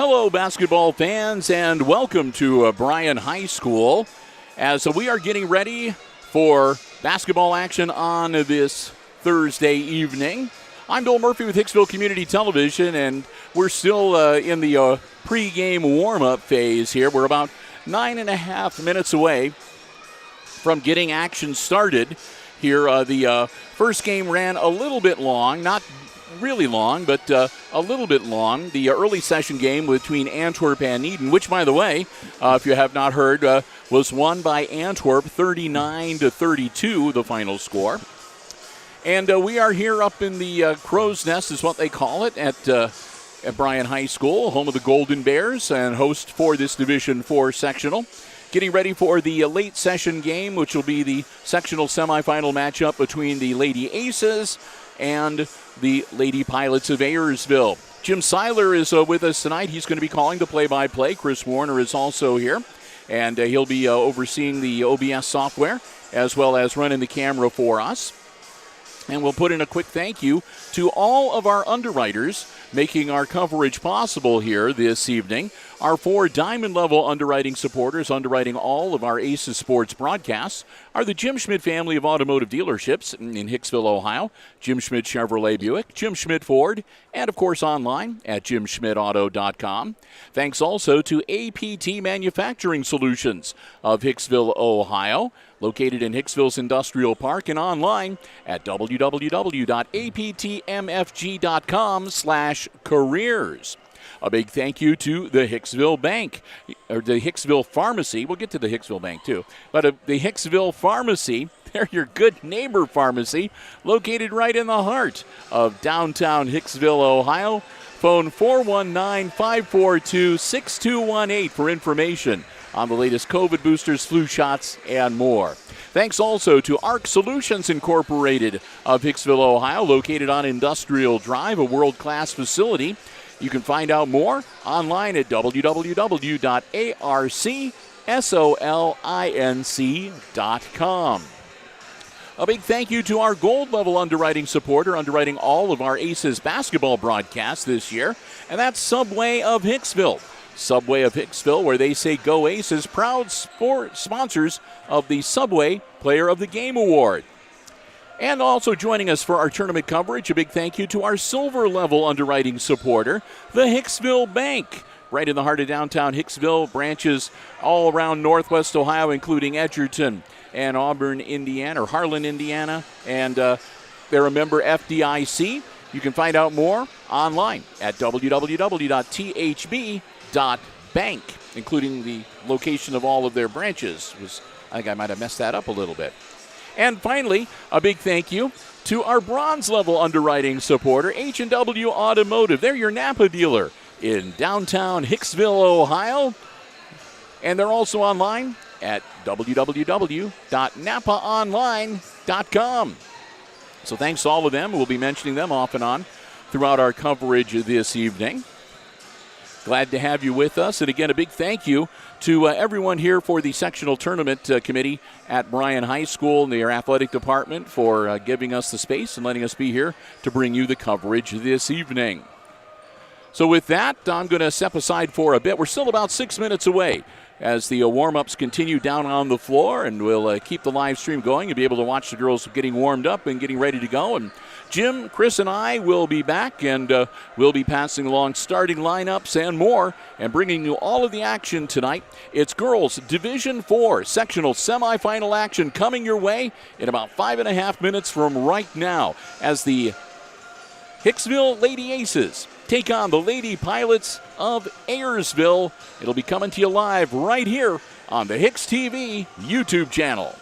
Hello, basketball fans, and welcome to Bryan High School as we are getting ready for basketball action on this Thursday evening. I'm Bill Murphy with Hicksville Community Television, and we're still in the pregame warm-up phase here. We're about 9.5 minutes away from getting action started here. The first game ran a little bit long, not really long, but a little bit long. The early session game between Antwerp and Eden, which, by the way, if you have not heard, was won by Antwerp 39-32, the final score. And we are here up in the Crow's Nest, is what they call it, at Bryan High School, home of the Golden Bears, and host for this Division IV sectional. Getting ready for the late session game, which will be the sectional semifinal matchup between the Lady Aces and the Lady Pilots of Ayersville. Jim Seiler is with us tonight. He's going to be calling the play-by-play. Chris Warner is also here, and he'll be overseeing the OBS software as well as running the camera for us. And we'll put in a quick thank you to all of our underwriters making our coverage possible here this evening. Our 4 diamond-level underwriting supporters underwriting all of our Aces Sports broadcasts are the Jim Schmidt family of automotive dealerships in Hicksville, Ohio, Jim Schmidt Chevrolet Buick, Jim Schmidt Ford, and, of course, online at jimschmidtauto.com. Thanks also to APT Manufacturing Solutions of Hicksville, Ohio, located in Hicksville's Industrial Park, and online at www.aptmfg.com/careers. A big thank you to the Hicksville Bank, or the Hicksville Pharmacy. We'll get to the Hicksville Bank, too. But the Hicksville Pharmacy, they're your good neighbor pharmacy, located right in the heart of downtown Hicksville, Ohio. Phone 419-542-6218 for information on the latest COVID boosters, flu shots, and more. Thanks also to ARC Solutions Incorporated of Hicksville, Ohio, located on Industrial Drive, a world-class facility. You can find out more online at www.arcsolinc.com. A big thank you to our gold-level underwriting supporter, underwriting all of our Aces basketball broadcasts this year, and that's Subway of Hicksville. Subway of Hicksville, where they say go Aces, proud sponsors of the Subway Player of the Game Award. And also joining us for our tournament coverage, a big thank you to our silver-level underwriting supporter, the Hicksville Bank. Right in the heart of downtown Hicksville, branches all around northwest Ohio, including Edgerton and Auburn, Indiana, or Harlan, Indiana. And they're a member FDIC. You can find out more online at www.thb.bank, including the location of all of their branches. I think I might have messed that up a little bit. And finally, a big thank you to our bronze-level underwriting supporter, H&W Automotive. They're your Napa dealer in downtown Hicksville, Ohio. And they're also online at www.napaonline.com. So thanks to all of them. We'll be mentioning them off and on throughout our coverage this evening. Glad to have you with us. And again, a big thank you to everyone here for the sectional tournament committee at Bryan High School and their athletic department for giving us the space and letting us be here to bring you the coverage this evening. So with that, I'm going to step aside for a bit. We're still about 6 minutes away as the warm-ups continue down on the floor, and we'll keep the live stream going and be able to watch the girls getting warmed up and getting ready to go. And Jim, Chris, and I will be back, and we'll be passing along starting lineups and more and bringing you all of the action tonight. It's girls Division IV sectional semifinal action coming your way in about 5.5 minutes from right now as the Hicksville Lady Aces take on the Lady Pilots of Ayersville. It'll be coming to you live right here on the HIX-TV YouTube channel.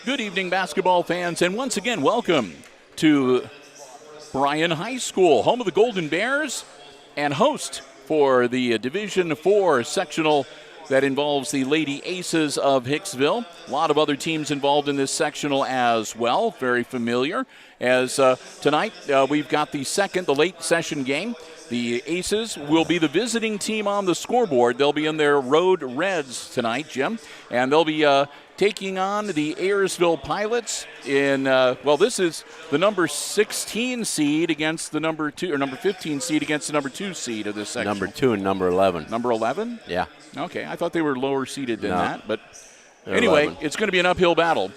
Good evening, basketball fans, and once again, welcome to Bryan High School, home of the Golden Bears and host for the Division IV sectional that involves the Lady Aces of Hicksville. A lot of other teams involved in this sectional as well, very familiar. As tonight, we've got the late session game. The Aces will be the visiting team on the scoreboard. They'll be in their road reds tonight, Jim, and they'll be taking on the Ayersville Pilots in, this is the number 16 seed against the number 15 seed against the number 2 seed of this section. Number 2 and number 11. Number 11? Yeah. Okay, I thought they were lower seeded than that, but they're anyway, 11. It's going to be an uphill battle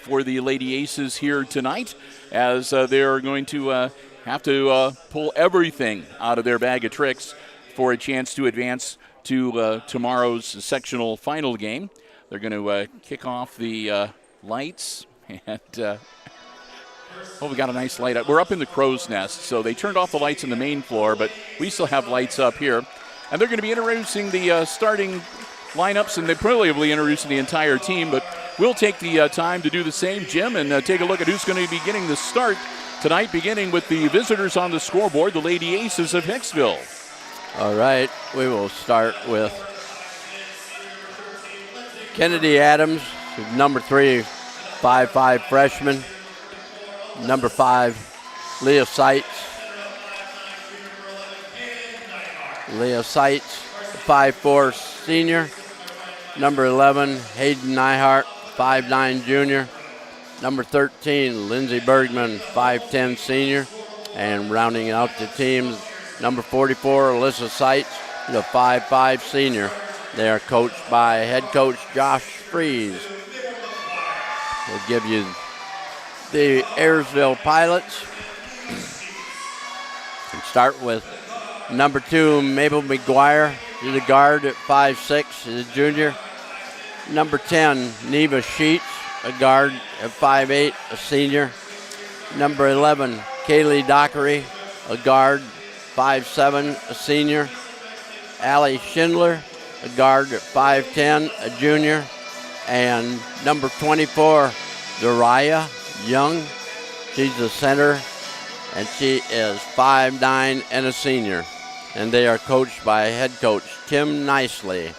for the Lady Aces here tonight, as they're going to have to pull everything out of their bag of tricks for a chance to advance to tomorrow's sectional final game. They're going to kick off the lights, and we got a nice light up. We're up in the crow's nest, so they turned off the lights in the main floor, but we still have lights up here. And they're going to be introducing the starting lineups, and they probably will be introducing the entire team, but we'll take the time to do the same, Jim, and take a look at who's going to be getting the start tonight, beginning with the visitors on the scoreboard, the Lady Aces of Hicksville. All right, we will start with Kennedy Adams, number 3, 5'5" freshman. Number 5, Leah Seitz. Leah Seitz, 5'4" senior. Number 11, Hayden Nyhart, 5'9" junior. Number 13, Lindsey Bergman, 5'10" senior. And rounding out the teams, number 44, Alyssa Seitz, the 5'5" senior. They are coached by head coach Josh Fries. We'll give you the Ayersville Pilots. And start with number 2, Mabel McGuire. She's a guard at 5'6", she's a junior. Number 10, Neva Sheets, a guard at 5'8", a senior. Number 11, Kaylee Dockery, a guard, 5'7", a senior. Allie Schindler, a guard at 5'10", a junior. And number 24, Dariah Young, she's a center, and she is 5'9" and a senior. And they are coached by head coach Tim Nicely.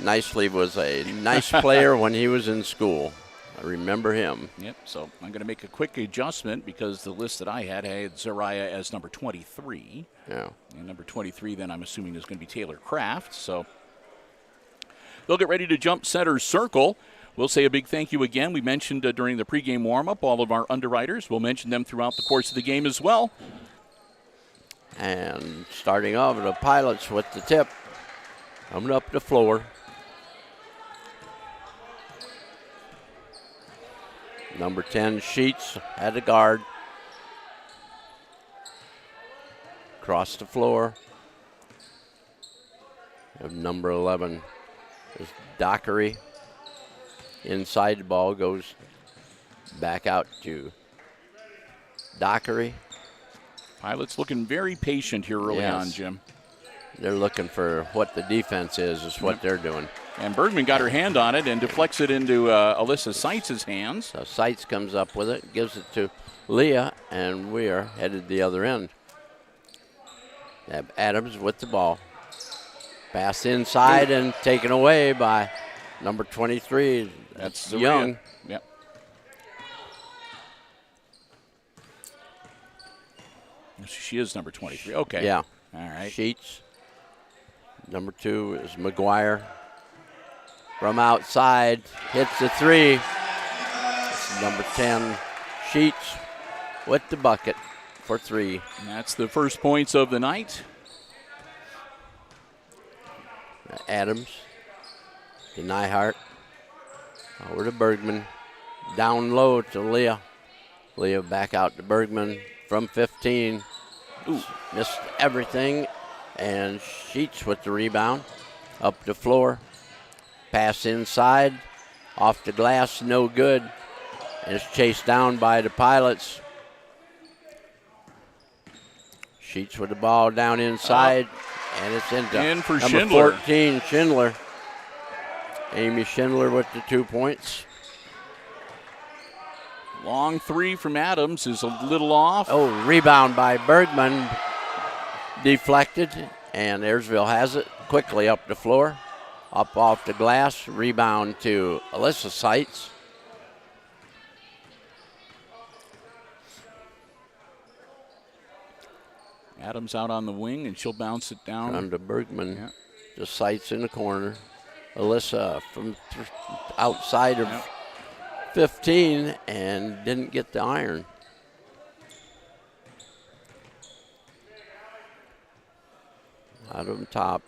Nicely was a nice player when he was in school. I remember him. Yep, so I'm going to make a quick adjustment because the list that I had Zariah as number 23. Yeah. And number 23 then I'm assuming is going to be Taylor Kraft. So they'll get ready to jump center circle. We'll say a big thank you again. We mentioned during the pregame warm-up all of our underwriters. We'll mention them throughout the course of the game as well. And starting off, the Pilots with the tip. Coming up the floor. Number 10, Sheets at the guard. Across the floor. And number 11 is Dockery. Inside the ball goes back out to Dockery. Pilots looking very patient here early on, Jim. They're looking for what the defense is what they're doing. And Bergman got her hand on it and deflects it into Alyssa Seitz' hands. So Seitz comes up with it, gives it to Leah, and we are headed the other end. Adams with the ball. Pass inside and taken away by number 23. That's Young. Yep. She is number 23. Okay. Yeah. All right. Sheets. Number 2 is McGuire. From outside, hits the 3. It's number 10, Sheets, with the bucket for 3. And that's the first points of the night. Adams to Nyhart. Over to Bergman. Down low to Leah. Leah back out to Bergman from 15. Ooh, missed everything. And Sheets with the rebound. Up the floor. Pass inside. Off the glass, no good. And it's chased down by the Pilots. Sheets with the ball down inside. And it's in for number Schindler. 14, Schindler. Amy Schindler with the 2 points. Long 3 from Adams is a little off. Oh, rebound by Bergman. Deflected, and Ayersville has it quickly up the floor. Up off the glass, rebound to Alyssa Seitz. Adams out on the wing, and she'll bounce it down. Down to Bergman. The Seitz in the corner. Alyssa from outside of 15 and didn't get the iron. Out of the top.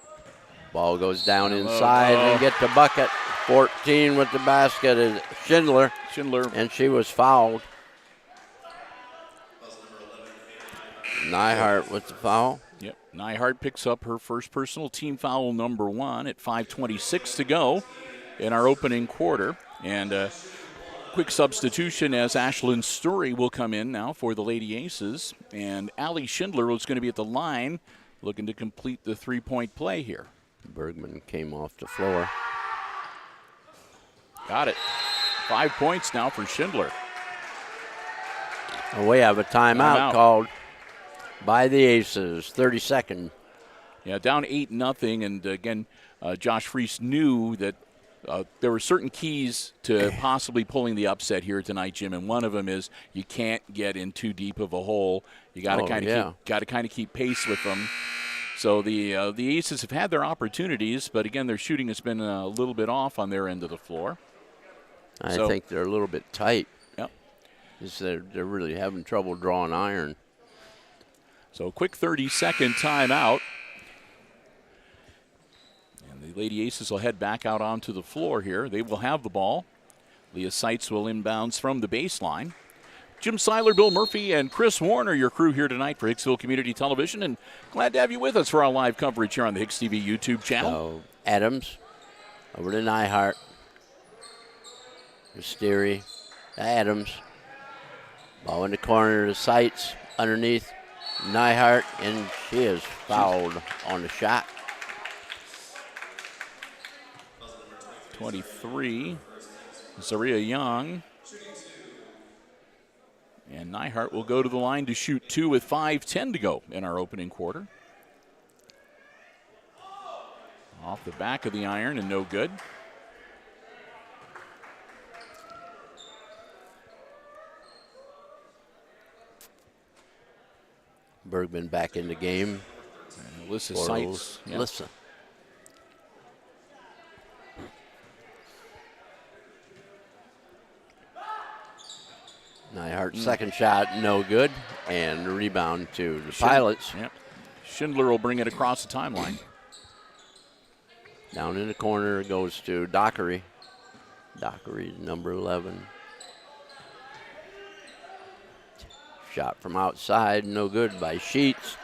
Ball goes down inside and get the bucket. 14 with the basket is Schindler. And she was fouled. Nyhart with the foul. Yep. Nyhart picks up her first personal team foul number 1 at 5:26 to go in our opening quarter. And a quick substitution as Ashlyn Story will come in now for the Lady Aces. And Allie Schindler is going to be at the line looking to complete the 3-point play here. Bergman came off the floor. Got it. 5 points now for Schindler. We have a timeout called by the Aces, 32nd. Yeah, down 8-0, and again, Josh Freese knew that there were certain keys to possibly pulling the upset here tonight, Jim, and one of them is you can't get in too deep of a hole. You got to kind of keep pace with them. So the Aces have had their opportunities, but again, their shooting has been a little bit off on their end of the floor. I think they're a little bit tight. Yep. They're really having trouble drawing iron. So a quick 30-second timeout. And the Lady Aces will head back out onto the floor here. They will have the ball. Leah Seitz will inbounds from the baseline. Jim Seiler, Bill Murphy, and Chris Warner, your crew here tonight for Hicksville Community Television. And glad to have you with us for our live coverage here on the HIX-TV YouTube channel. So Adams over to Nyhart. Mystery. Adams. Ball in the corner to Seitz. Underneath Nyhart, and she is fouled on the shot. 23, Zaria Young. And Nyhart will go to the line to shoot 2 with 5:10 to go in our opening quarter. Off the back of the iron and no good. Bergman back in the game. And Alyssa Seitz. Alyssa. Nyhart second shot, no good. And the rebound to the Pilots. Yep. Schindler will bring it across the timeline. Down in the corner goes to Dockery. Dockery, number 11. Shot from outside, no good by Sheets.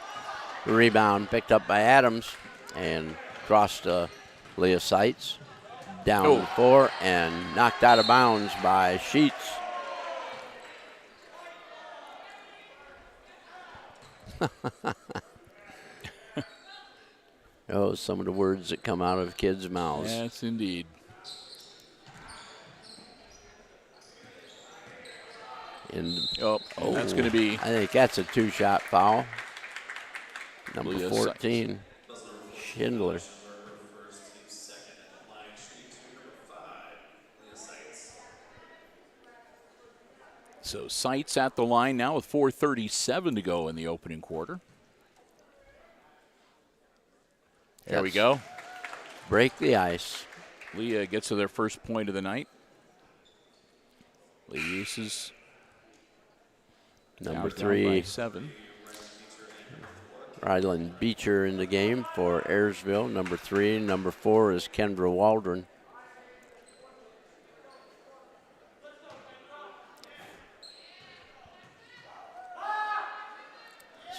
Rebound picked up by Adams and crossed to Leah Seitz. Down 4 and knocked out of bounds by Sheets. Oh, some of the words that come out of kids' mouths. Yes, indeed. And that's going to be. I think that's a 2-shot foul. Number Leah 14, Schindler. So Sights at the line now with 4:37 to go in the opening quarter. There we go. Break the ice. Leah gets to their first point of the night. Lady Aces. Number down 3, by 7. Ryland Beecher in the game for Ayersville. Number 3. Number 4 is Kendra Waldron.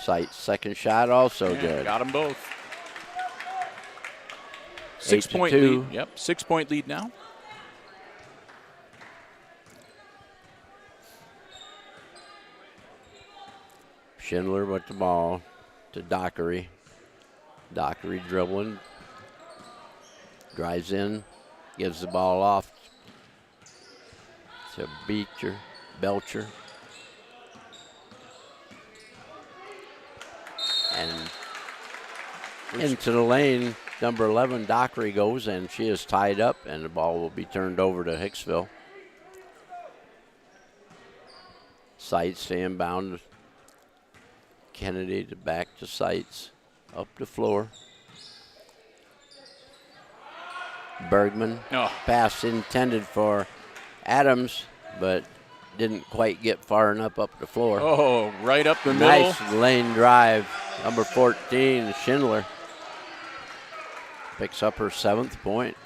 Sight second shot also good. Got them both. 6-point 8-2. lead. Yep, 6-point lead now. Schindler with the ball to Dockery. Dockery dribbling. Drives in. Gives the ball off to Belcher. And into the lane, number 11, Dockery goes, and she is tied up, and the ball will be turned over to Hicksville. Sights to inbound. Kennedy to back to Sights. Up the floor. Bergman. Pass intended for Adams, but didn't quite get far enough up the floor. Oh, right up the middle. Nice lane drive. Number 14, Schindler, picks up her 7th point.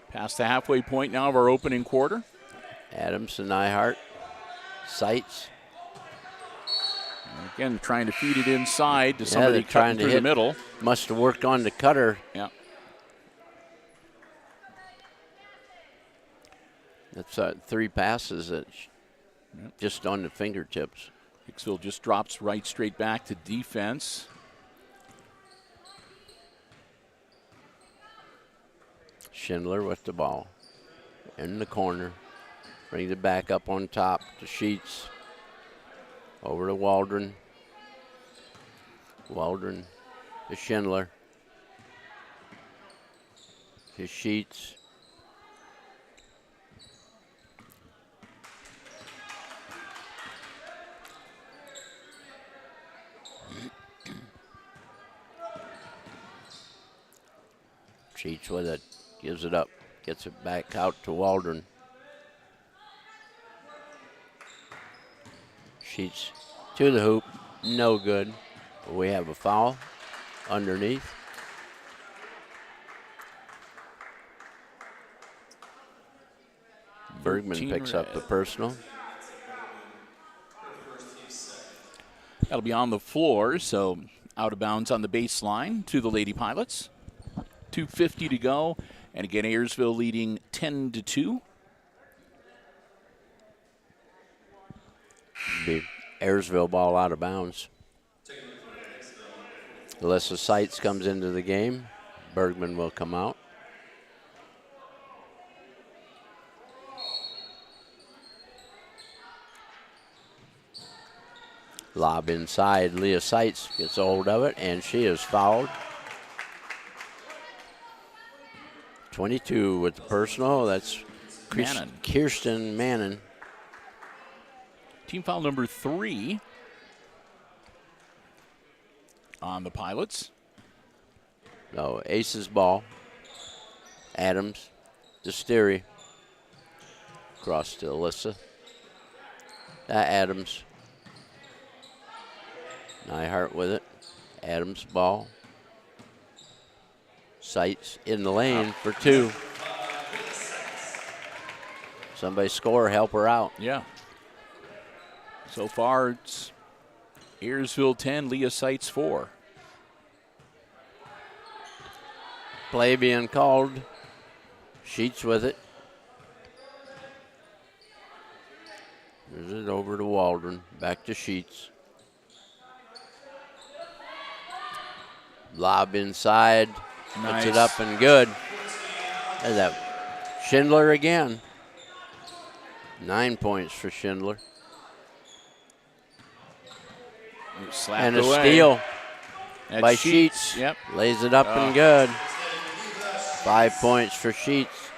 Past the halfway point now of our opening quarter. Adams and Nyhart. Sights. Again, trying to feed it inside to somebody cutting through the middle. Must have worked on the cutter. Yeah. That's 3 passes that just on the fingertips. Hicksville just drops right straight back to defense. Schindler with the ball in the corner. Brings it back up on top to Sheets. Over to Waldron. Waldron to Schindler. To Sheets. Sheets with it, gives it up, gets it back out to Waldron. Sheets to the hoop, no good. We have a foul underneath. Bergman picks up the personal. That'll be on the floor, so out of bounds on the baseline to the Lady Pilots. 2:50 to go, and again, Ayersville leading 10-2. The Ayersville ball out of bounds. Alyssa Sights comes into the game. Bergman will come out. Lob inside. Leah Sights gets a hold of it, and she is fouled. 22 with the personal. That's Kirsten Mannon. Team foul number 3 on the Pilots. No, Ace's ball. Adams to Steary. Cross to Alyssa. Adams. Nyhart with it. Adams ball. Sights in the lane for 2. Somebody score, help her out. Yeah. So far, it's Ayersville 10, Leah Sights 4. Play being called. Sheets with it. There's it over to Waldron. Back to Sheets. Lob inside. Nice. Puts it up and good. And that Schindler again. 9 points for Schindler. Slapped and a away. steal At by Sheets. Yep. Lays it up and good. 5 points for Sheets.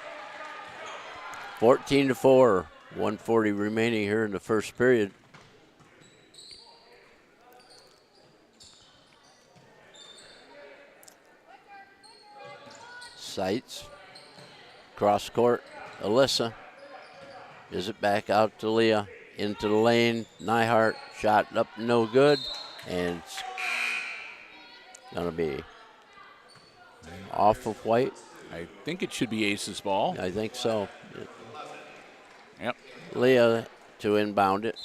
14-4. 140 remaining here in the first period. Sights. Cross court. Alyssa. Is it back out to Leah? Into the lane. Nyhart. Shot up no good. And it's going to be off of White. I think it should be Ace's ball. I think so. Yep. Leah to inbound it.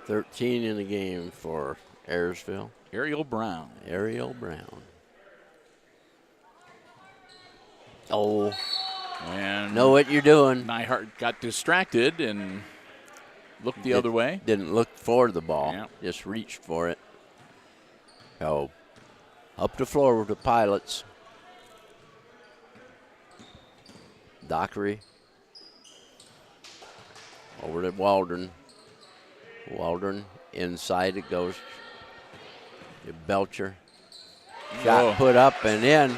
13 in the game for Ayersville. Ariel Brown. Ariel Brown. Oh, And know what you're doing. Nyhart got distracted and looked the other way. Didn't look for the ball. Yeah. Just reached for it. Oh, up the floor with the Pilots. Dockery. Over to Waldron. Waldron inside it goes to Belcher. Shot Whoa. put up and in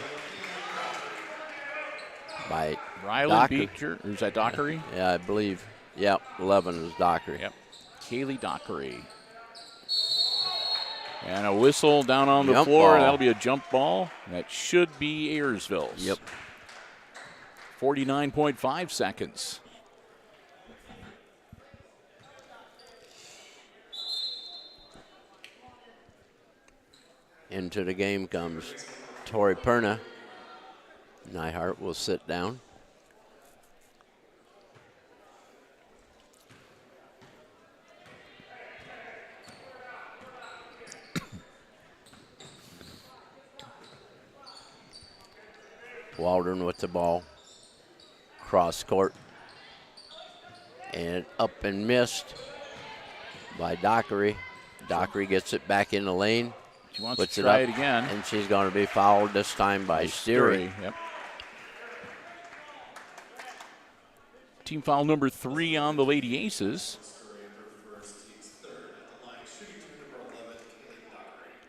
by Rylan Dockery. Beecher. Or is that Dockery? Yeah, I believe. Yep, 11 is Dockery. Yep. Kaylee Dockery. And a whistle down on the Jump floor. ball. That'll be a jump ball. That should be Ayersville's. Yep. 49.5 seconds. Into the game comes Tori Perna. Nyhart will sit down. Waldron with the ball. Cross court. And up and missed by Dockery. Dockery gets it back in the lane. She wants Puts to it try up, it again. and she's going to be fouled this time by Steery. Yep. Team foul number 3 on the Lady Aces.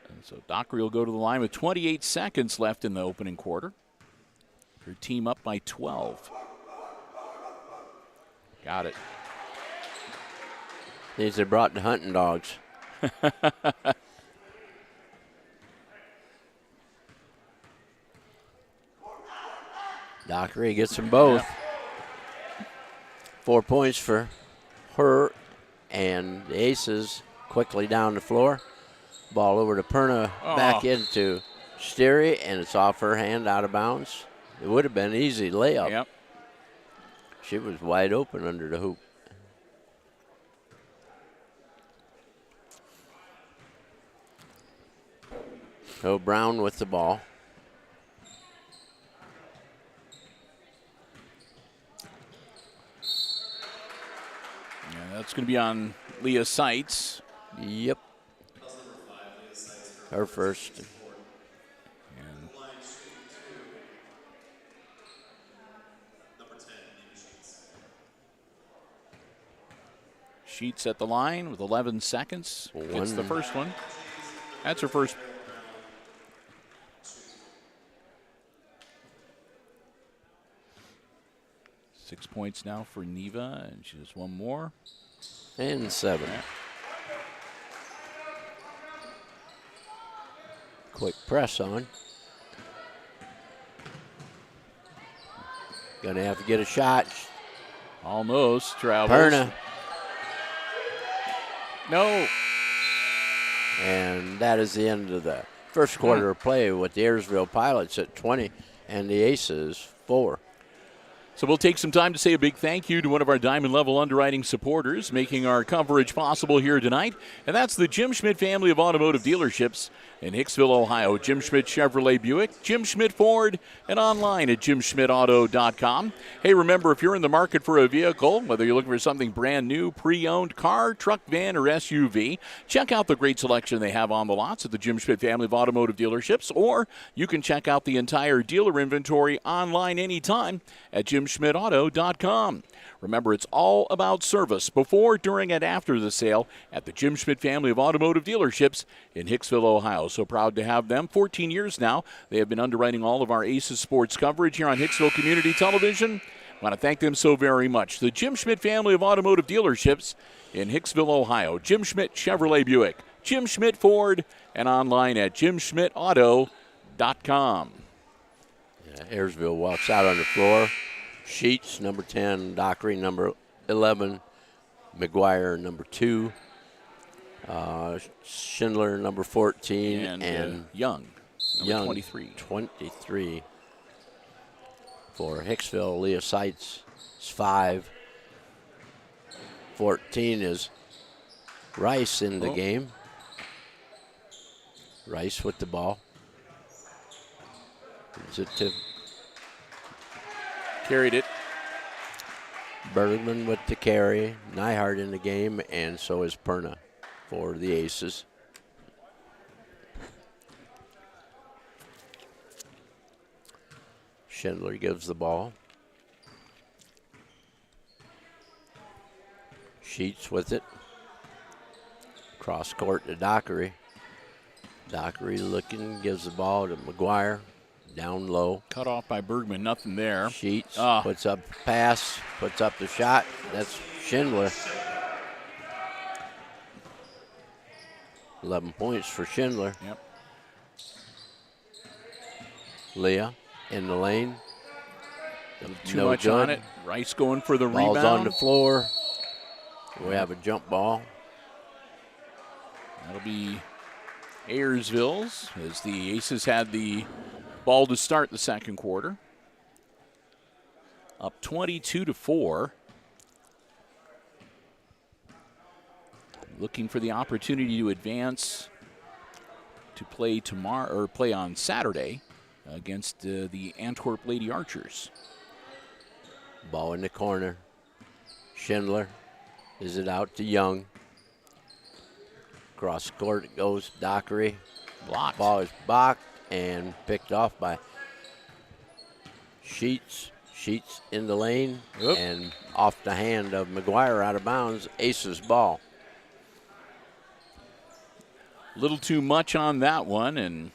And so Dockery will go to the line with 28 seconds left in the opening quarter. Her team up by 12. Got it. These are brought the hunting dogs. Dockery gets them both. 4 points for her, and the Aces quickly down the floor. Ball over to Perna, back into Steery, and it's off her hand, out of bounds. It would have been an easy layup. Yep. She was wide open under the hoop. So Brown with the ball. Yeah, that's going to be on Leah Seitz. Yep. Her first. And Sheets at the line with 11 seconds. Gets the first one. That's her first. Six points now for Neva, and she has one more. And 7. Quick press on. Gonna have to get a shot. Almost travels. Perna. No. And that is the end of the first quarter of play with the Ayersville Pilots at 20 and the Aces 4. So we'll take some time to say a big thank you to one of our Diamond Level underwriting supporters making our coverage possible here tonight, and that's the Jim Schmidt family of automotive dealerships. in Hicksville, Ohio. Jim Schmidt Chevrolet Buick, Jim Schmidt Ford, and online at jimschmidtauto.com. Hey, remember, if you're in the market for a vehicle, whether you're looking for something brand new, pre-owned car, truck, van, or SUV, check out the great selection they have on the lots at the Jim Schmidt family of automotive dealerships, or you can check out the entire dealer inventory online anytime at jimschmidtauto.com. Remember, it's all about service before, during, and after the sale at the Jim Schmidt family of automotive dealerships in Hicksville, Ohio. So proud to have them. 14 years now, they have been underwriting all of our Aces sports coverage here on Hicksville Community Television. I want to thank them so very much. The Jim Schmidt family of automotive dealerships in Hicksville, Ohio. Jim Schmidt Chevrolet Buick, Jim Schmidt Ford, and online at jimschmidtauto.com. Ayersville walks out on the floor. Sheets, number 10. Dockery, number 11. McGuire, number 2. Schindler, number 14. And Young, number 23. 23. For Hicksville, Leah Seitz is 5. 14 is Rice in the game. Rice with the ball. Is it to carried it. Bergman with the carry. Nyhart in the game, and so is Perna for the Aces. Schindler gives the ball. Sheets with it. Cross court to Dockery. Dockery looking, gives the ball to McGuire. Down low. Cut off by Bergman, nothing there. Sheets puts up pass, puts up the shot. That's Schindler. 11 points for Schindler. Yep. Leah in the lane. Too much on it. Rice going for the Ball's rebound. on the floor. We have a jump ball. That'll be Ayersville's, as the Aces had the ball to start the second quarter. Up 22-4. Looking for the opportunity to advance to play tomorrow, or play on Saturday against the Antwerp Lady Archers. Ball in the corner. Schindler. Is it out to Young? Cross court it goes. Dockery. Blocked. Ball is blocked and picked off by Sheets. Sheets in the lane. Oop. And off the hand of McGuire, out of bounds. Aces ball. A little too much on that one, and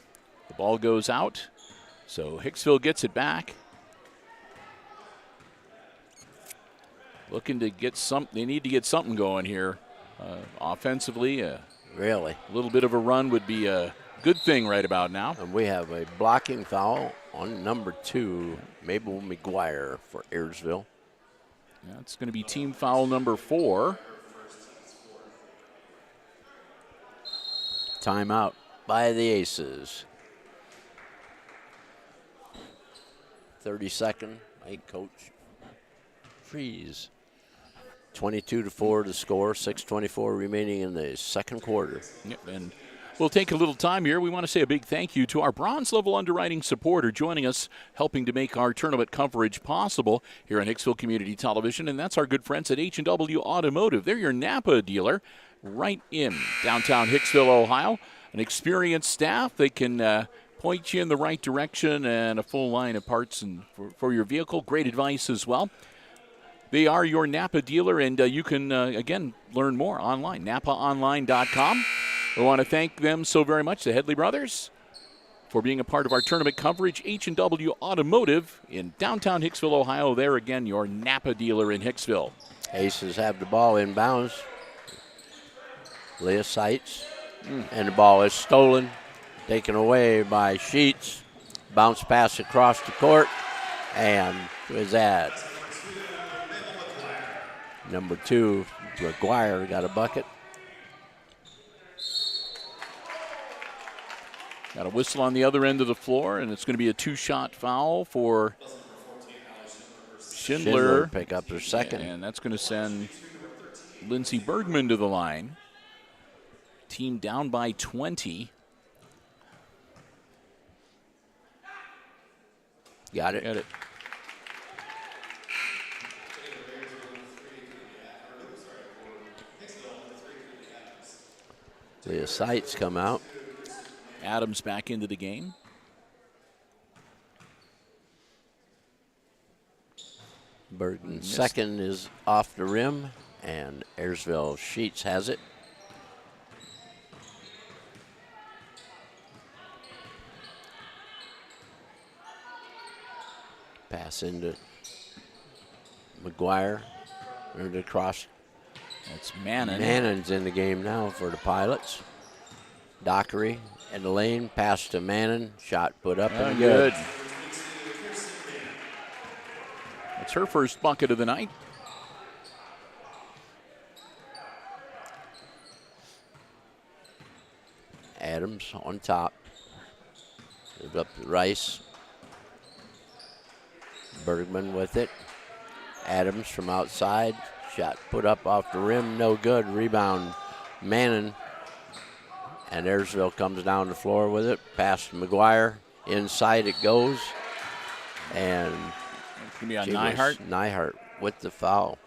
the ball goes out. So Hicksville gets it back. Looking to get they need to get something going here offensively. Really? A little bit of a run would be a good thing right about now. And we have a blocking foul on number 2, Mabel McGuire for Ayersville. That's going to be team foul number 4. Timeout by the Aces. 32nd by Coach Freeze. 22-4 to score, 6:24 remaining in the second quarter. Yep, and we'll take a little time here. We want to say a big thank you to our bronze level underwriting supporter joining us, helping to make our tournament coverage possible here on Hicksville Community Television, and that's our good friends at H&W Automotive. They're your Napa dealer right in downtown Hicksville, Ohio. An experienced staff. They can point you in the right direction, and a full line of parts and for your vehicle. Great advice as well. They are your Napa dealer, and you can, again, learn more online, napaonline.com. We want to thank them so very much, the Headley brothers, for being a part of our tournament coverage. H&W Automotive in downtown Hicksville, Ohio. There again, your Napa dealer in Hicksville. Aces have the ball inbounds. Leah Seitz. And the ball is stolen, taken away by Sheets. Bounce pass across the court. And who is that? Number 2, McGuire got a bucket. Got a whistle on the other end of the floor, and it's going to be a 2-shot foul for Schindler. Pick up their second. And that's going to send Lindsey Bergman to the line. Team down by 20. Got it. Got it. The sights come out. Adams back into the game. Burton second is off the rim, and Ayersville Sheets has it. Pass into McGuire. Earned across. That's Mannon. Mannon's in the game now for the Pilots. Dockery in the lane. Pass to Mannon. Shot put up and good. It's her first bucket of the night. Adams on top. Gives up to Rice. Bergman with it. Adams from outside. Shot put up off the rim. No good. Rebound Mannon. And Ayersville comes down the floor with it. Pass to McGuire. Inside it goes. And it's going to be on Nyhart. Nyhart with the foul.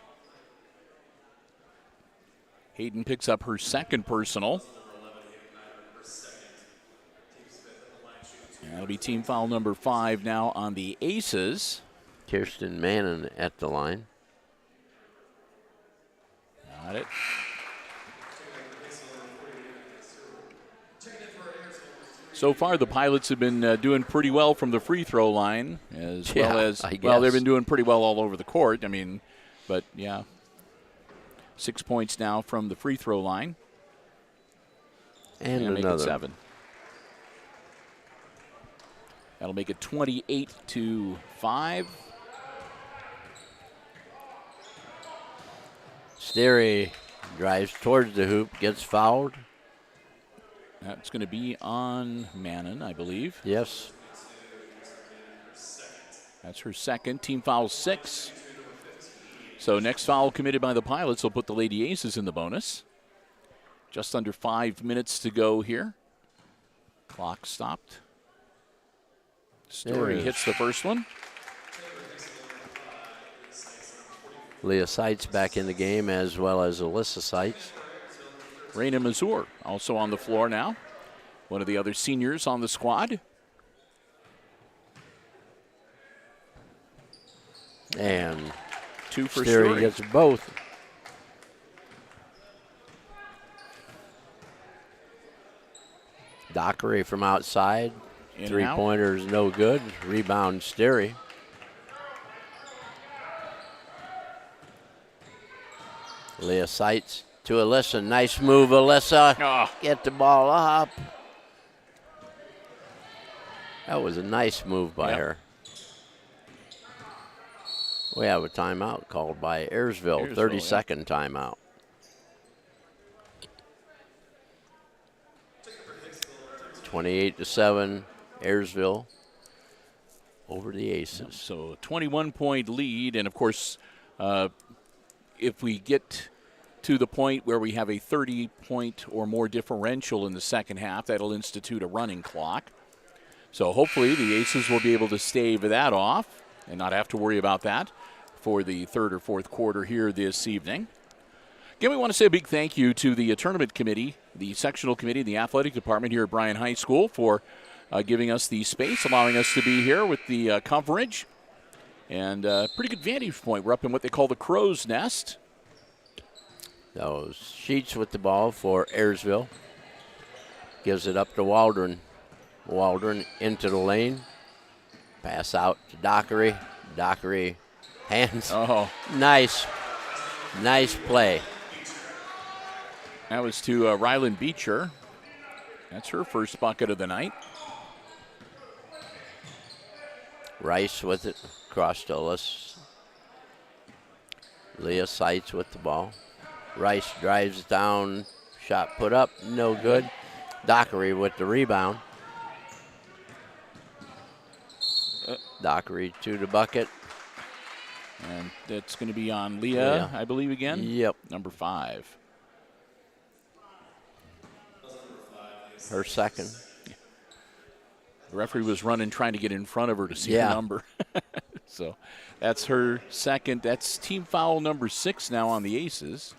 Hayden picks up her second personal. And that'll be team foul number 5 now on the Aces. Kirsten Mannon at the line. Got it. So far, the Pilots have been doing pretty well from the free throw line, as well as, well, they've been doing pretty well all over the court. I mean, but yeah, 6 points now from the free throw line. And make another. It 7. That'll make it 28-5. Sterry drives towards the hoop, gets fouled. That's going to be on Mannon, I believe. Yes. That's her second. Team foul 6. So next foul committed by the Pilots will put the Lady Aces in the bonus. Just under 5 minutes to go here. Clock stopped. Story hits the first one. Leah Seitz back in the game, as well as Alyssa Seitz. Raina Mazur also on the floor now. One of the other seniors on the squad. And 2 for Sterry Story. gets both. Dockery from outside. Three-pointer is no good. Rebound Sterry. Leah Seitz to Alyssa. Nice move, Alyssa. Oh. Get the ball up. That was a nice move by her. We have a timeout called by Ayersville. 30-second timeout. (28-7), Ayersville over the Aces. Yep, so 21-point lead, and of course, if we get to the point where we have a 30-point or more differential in the second half, that'll institute a running clock. So hopefully the Aces will be able to stave that off and not have to worry about that for the third or fourth quarter here this evening. Again, we want to say a big thank you to the tournament committee, the sectional committee, the athletic department here at Bryan High School for giving us the space, allowing us to be here with the coverage. And pretty good vantage point. We're up in what they call the crow's nest. Those Sheets with the ball for Ayersville. Gives it up to Waldron. Waldron into the lane. Pass out to Dockery. Dockery hands. Oh. Nice. Nice play. That was to Ryland Beecher. That's her first bucket of the night. Rice with it. Across to Ellis. Leah Seitz with the ball. Rice drives down. Shot put up. No good. Dockery with the rebound. Dockery to the bucket. And that's going to be on Leah, I believe, again. Yep. Number 5. Her second. The referee was running, trying to get in front of her to see Yeah. her number. So that's her second. That's team foul number 6 now on the Aces.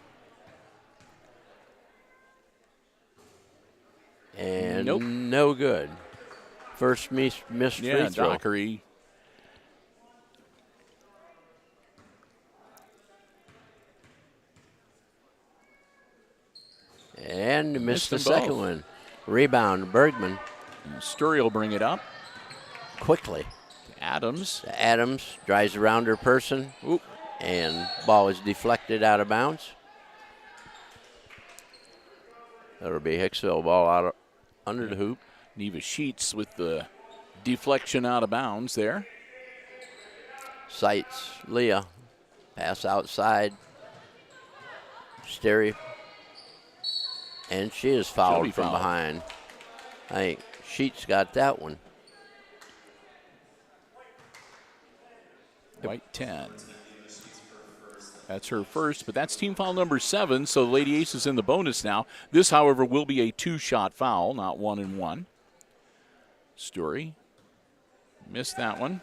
And Nope. no good. First missed free throw. Dockery. And missed the them both. second one. Rebound, Bergman Sturry will bring it up. quickly. Adams. Adams drives around her person, Oop. and ball is deflected out of bounds. That'll be Hicksville ball out under the hoop. Neva Sheets with the deflection out of bounds there. Sights Leah. Pass outside. Sterry. And she is She'll fouled be from fouled. behind. I think Sheets got that one. White 10. That's her first, but that's team foul number 7, so the Lady Aces in the bonus now. This, however, will be a 2-shot foul, not 1 and 1. Story missed that one.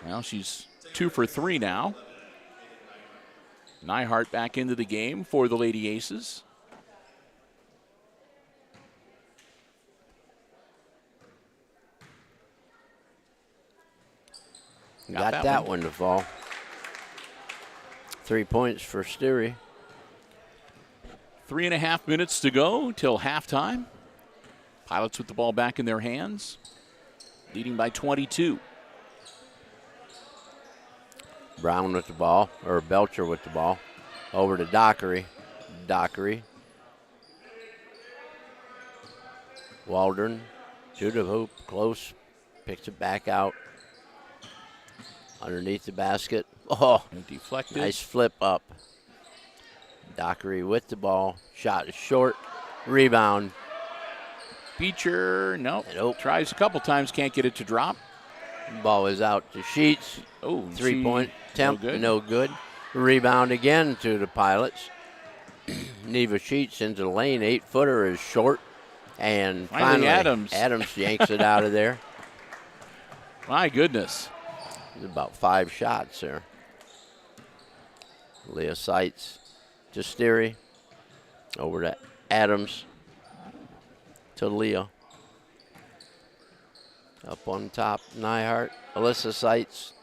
Well, she's 2 for 3 now. Nyhart back into the game for the Lady Aces. Got that one to fall. 3 points for Sterry. 3.5 minutes to go till halftime. Pilots with the ball back in their hands, leading by 22. Brown with the ball, or Belcher with the ball. Over to Dockery. Dockery. Waldron to the hoop, close. Picks it back out. Underneath the basket. Oh, Deflected. nice flip up. Dockery with the ball. Shot is short. Rebound. Beecher, nope. Nope. Tries a couple times, can't get it to drop. Ball is out to Sheets. Oh, 3-point attempt. No good. No good. Rebound again to the Pilots. Neva Sheets into the lane. 8-footer is short. And Finally, Adams yanks it out of there. My goodness. About 5 shots there. Leah Sights to Sterry. Over to Adams. To Leah. Up on top, Nyhart. Alyssa Sights.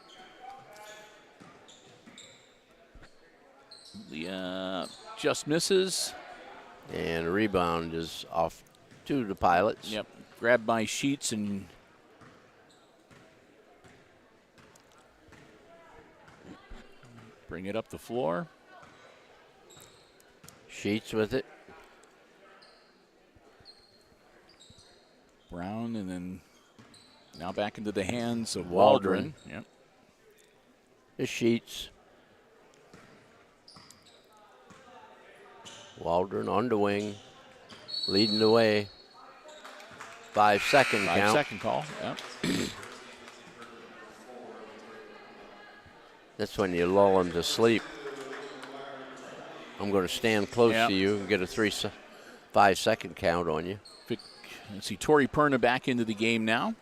Leah just misses. And rebound is off to the Pilots. Yep. Grabbed by Sheets and bring it up the floor. Sheets with it. Brown, and then now back into the hands of Waldron. Waldron. Yep. The Sheets. Waldron on the wing. Leading the way. 5-second count. 5-second call. Yep. That's when you lull them to sleep. I'm going to stand close Yep. to you and get a 5-second count on you. Let's see, Tori Perna back into the game now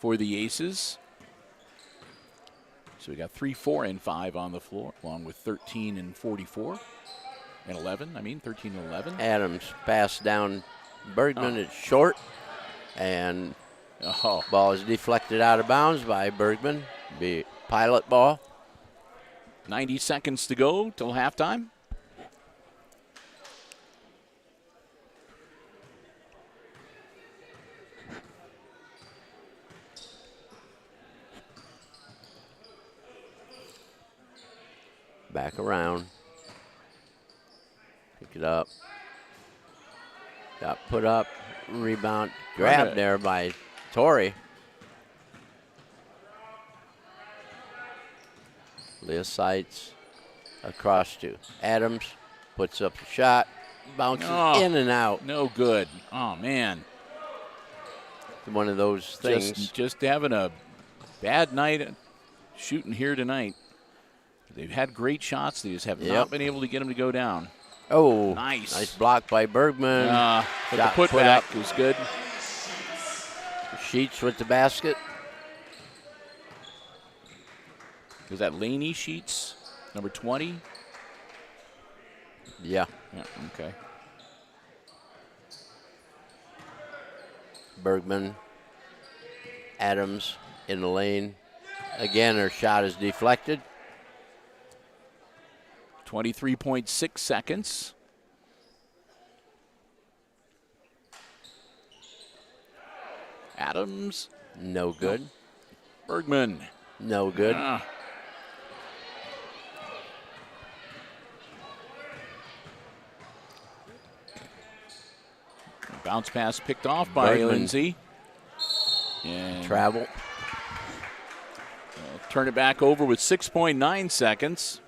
for the Aces. So we got 3, 4, and 5 on the floor, along with 13 and 44. And 11, 13 and 11. Adams pass down Bergman. It's short. And ball is deflected out of bounds by Bergman. Be Pilot ball. 90 seconds to go till halftime. Back around. Pick it up. Got put up. Rebound. Grabbed there by Torrey. Leah Sights across to Adams. Puts up the shot. Bounces in and out. No good. Oh, man. One of those things. Just having a bad night shooting here tonight. They've had great shots. They just have not been able to get them to go down. Oh, nice. Nice block by Bergman. But the putback was good. Sheets with the basket. Was that Laney Sheets, number 20? Yeah. Yeah, okay. Bergman, Adams in the lane. Again, her shot is deflected. 23.6 seconds. Adams. No good. Bergman. No good. Bounce pass picked off by Bergman. Lindsay. And Travel. turn it back over with 6.9 seconds.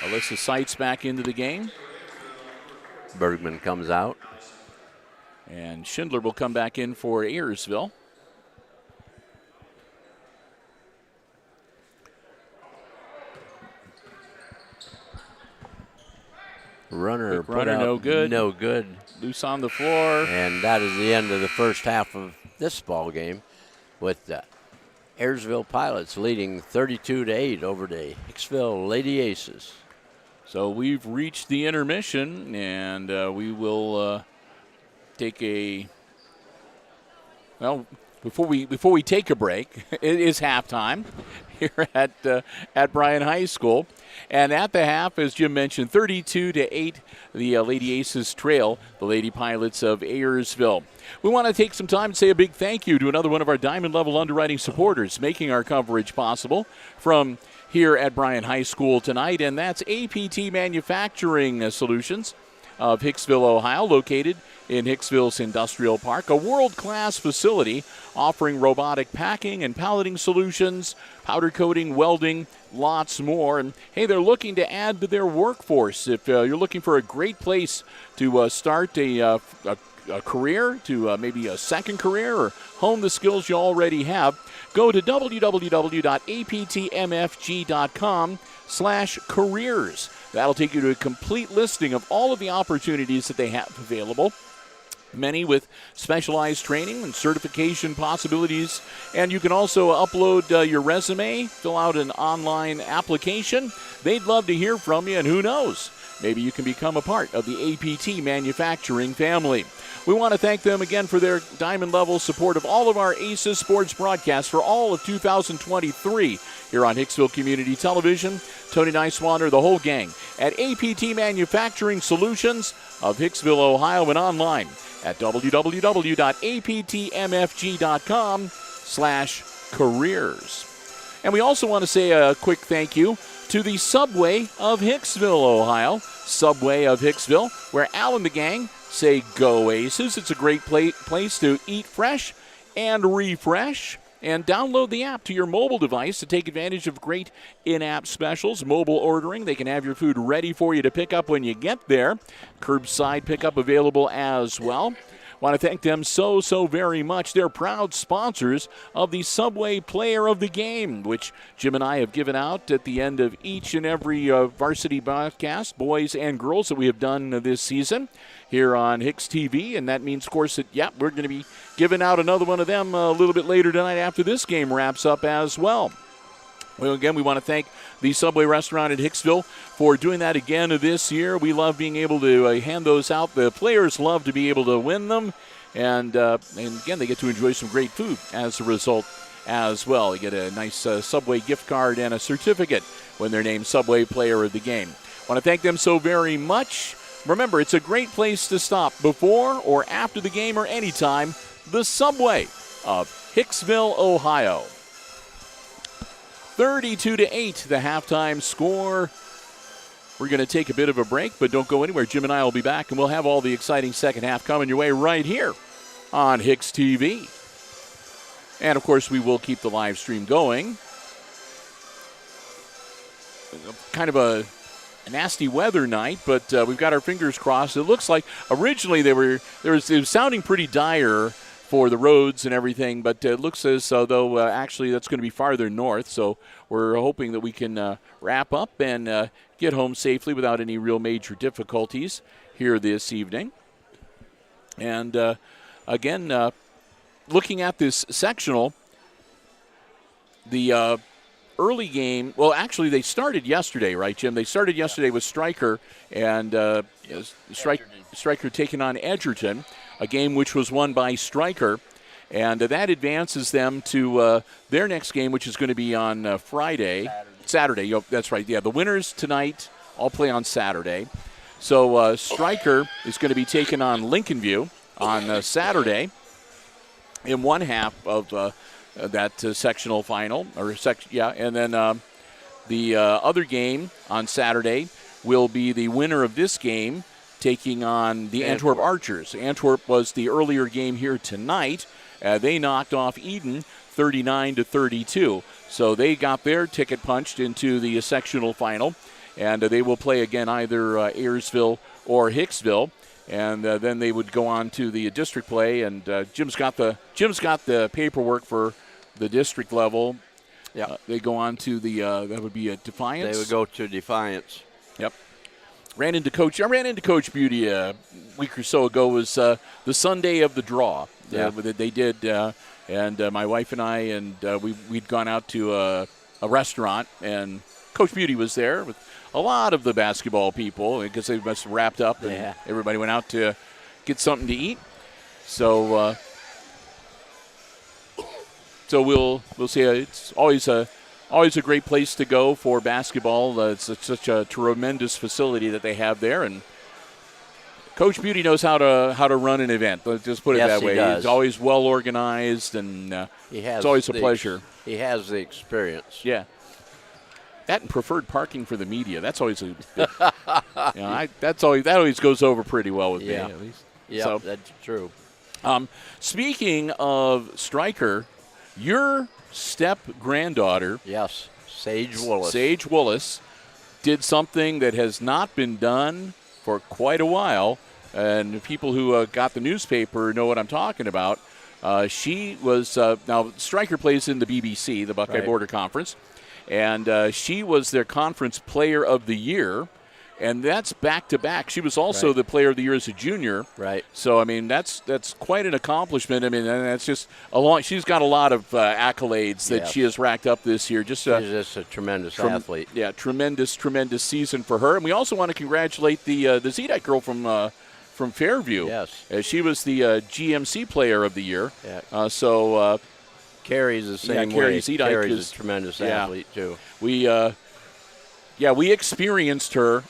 Alyssa Seitz back into the game. Bergman comes out. And Schindler will come back in for Ayersville. Runner, no good. No good. Loose on the floor. And that is the end of the first half of this ball game, with the Ayersville Pilots leading 32-8 over the Hicksville Lady Aces. So we've reached the intermission, and we will take a. Well, before we take a break, it is halftime here at Bryan High School. And at the half, as Jim mentioned, 32-8, the Lady Aces trail the Lady Pilots of Ayersville. We want to take some time and say a big thank you to another one of our Diamond Level underwriting supporters making our coverage possible from here at Bryan High School tonight, and that's APT Manufacturing Solutions of Hicksville, Ohio, located in Hicksville's Industrial Park, a world-class facility offering robotic packing and palleting solutions, powder coating, welding, lots more. And hey, they're looking to add to their workforce. If you're looking for a great place to start a career, to maybe a second career, or hone the skills you already have, go to www.aptmfg.com/careers. That'll take you to a complete listing of all of the opportunities that they have available, many with specialized training and certification possibilities. And you can also upload your resume, fill out an online application. They'd love to hear from you, and who knows, maybe you can become a part of the APT Manufacturing family. We want to thank them again for their diamond level support of all of our Aces sports broadcasts for all of 2023 here on Hicksville Community Television. Tony Niswander, the whole gang at APT Manufacturing Solutions of Hicksville, Ohio, and online at www.aptmfg.com/careers. And we also want to say a quick thank you to the Subway of Hicksville, Ohio. Subway of Hicksville, where Al and the gang say go Aces. It's a great place to eat fresh and refresh. And download the app to your mobile device to take advantage of great in-app specials, mobile ordering. They can have your food ready for you to pick up when you get there. Curbside pickup available as well. Want to thank them so very much. They're proud sponsors of the Subway Player of the Game, which Jim and I have given out at the end of each and every varsity broadcast, boys and girls, that we have done this season here on HIX-TV. And that means, of course, that, we're going to be giving out another one of them a little bit later tonight after this game wraps up as well. Well, again, we want to thank the Subway Restaurant at Hicksville for doing that again this year. We love being able to hand those out. The players love to be able to win them. And again, they get to enjoy some great food as a result as well. You get a nice Subway gift card and a certificate when they're named Subway Player of the Game. Want to thank them so very much. Remember, it's a great place to stop before or after the game or anytime. The Subway of Hicksville, Ohio. 32-8, the halftime score. We're going to take a bit of a break, but don't go anywhere. Jim and I will be back, and we'll have all the exciting second half coming your way right here on HIX-TV. And, of course, we will keep the live stream going. Kind of a nasty weather night, but we've got our fingers crossed. It looks like originally it was sounding pretty dire for the roads and everything, but it looks as though actually that's going to be farther north, so we're hoping that we can wrap up and get home safely without any real major difficulties here this evening. And again, looking at this sectional, the early game, well, actually they started yesterday, right, Jim? They started yesterday with Stryker, and Stryker taking on Edgerton, a game which was won by Stryker, and that advances them to their next game, which is going to be on Saturday. That's right. Yeah, the winners tonight all play on Saturday. So Stryker is going to be taking on Lincoln View on Saturday in one half of that sectional final, and then the other game on Saturday will be the winner of this game taking on the Antwerp Archers. Antwerp was the earlier game here tonight. They knocked off Eden 39-32, so they got their ticket punched into the sectional final, and they will play again either Ayersville or Hicksville. And then they would go on to the district play, and Jim's got the paperwork for the district level. Yeah, they go on to the that would be a Defiance. They would go to Defiance. Yep. I ran into Coach Beauty a week or so ago. Was the Sunday of the draw. Yeah, they did, and my wife and I, and we'd gone out to a restaurant, and Coach Beauty was there with a lot of the basketball people because they must have wrapped up and everybody went out to get something to eat. So we'll see. It's always a great place to go for basketball. It's such a tremendous facility that they have there, and Coach Beauty knows how to run an event. Let's just put it that way. Does. He's always well organized, and it's always a pleasure. He has the experience. Yeah. That and preferred parking for the media. That's always that always goes over pretty well with me, at least. Yeah, so, that's true. Speaking of Stryker, your step-granddaughter, yes, Sage Willis, did something that has not been done for quite a while, and people who got the newspaper know what I'm talking about. She was now Stryker plays in the BBC, the Buckeye Border Conference. And she was their conference player of the year, and that's back-to-back. She was also the player of the year as a junior. Right. So, I mean, that's quite an accomplishment. I mean, and that's just she's got a lot of accolades that she has racked up this year. She's just a tremendous athlete. Yeah, tremendous season for her. And we also want to congratulate the Zedite girl from Fairview. Yes. She was the GMC player of the year. Yeah. Carrie's the same way. Carrie's a tremendous athlete, too. We experienced her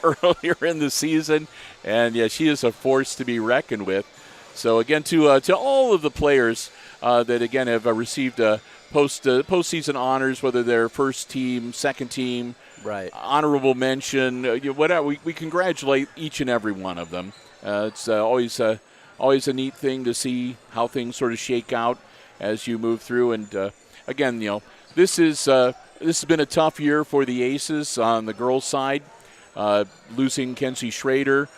earlier in the season, and, she is a force to be reckoned with. So, again, to all of the players that, again, have received postseason honors, whether they're first team, second team, honorable mention, whatever, we congratulate each and every one of them. It's always a neat thing to see how things sort of shake out as you move through. And, again, this has been a tough year for the Aces on the girls' side, losing Kenzie Schrader,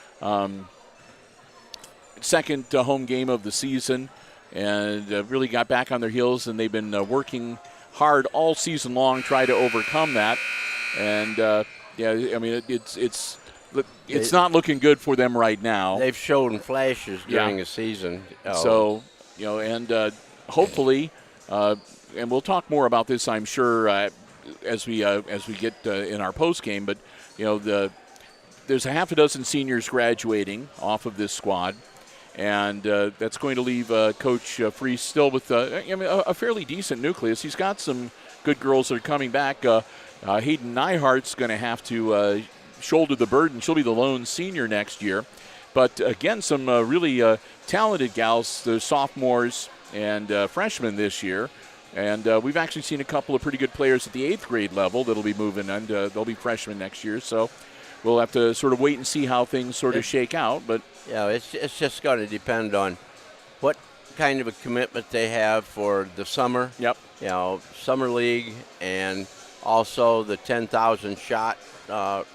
second home game of the season, and really got back on their heels, and they've been working hard all season long, try to overcome that. And, I mean, it's not looking good for them right now. They've shown flashes during the season. So, and hopefully, and we'll talk more about this, I'm sure, as we get in our post game. But there's a half a dozen seniors graduating off of this squad, and that's going to leave Coach Freese still with a fairly decent nucleus. He's got some good girls that are coming back. Hayden Nyhart's going to have to shoulder the burden. She'll be the lone senior next year. But, again, some really talented gals, the sophomores and freshmen this year. And we've actually seen a couple of pretty good players at the 8th grade level that'll be moving, and they'll be freshmen next year. So we'll have to sort of wait and see how things sort of shake out. But it's just going to depend on what kind of a commitment they have for the summer. Yep. Summer league, and also the 10,000 shot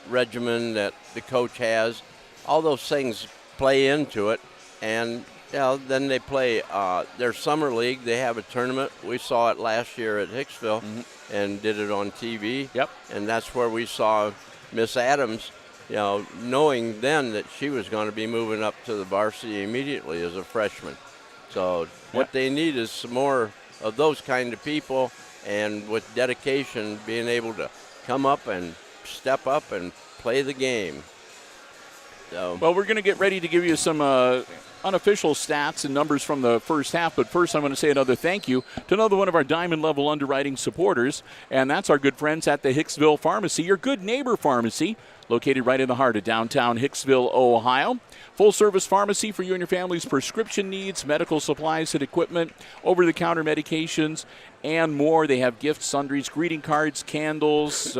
regimen that the coach has. All those things play into it, and Yeah, then they play their summer league. They have a tournament. We saw it last year at Hicksville and did it on TV. Yep. And that's where we saw Miss Adams, knowing then that she was going to be moving up to the varsity immediately as a freshman. So what they need is some more of those kind of people, and with dedication, being able to come up and step up and play the game. So. Well, we're going to get ready to give you some unofficial stats and numbers from the first half, but first I'm going to say another thank you to another one of our Diamond Level underwriting supporters, and that's our good friends at the Hicksville Pharmacy, your good neighbor pharmacy, located right in the heart of downtown Hicksville, Ohio. Full-service pharmacy for you and your family's prescription needs, medical supplies and equipment, over-the-counter medications, and more. They have gifts, sundries, greeting cards, candles,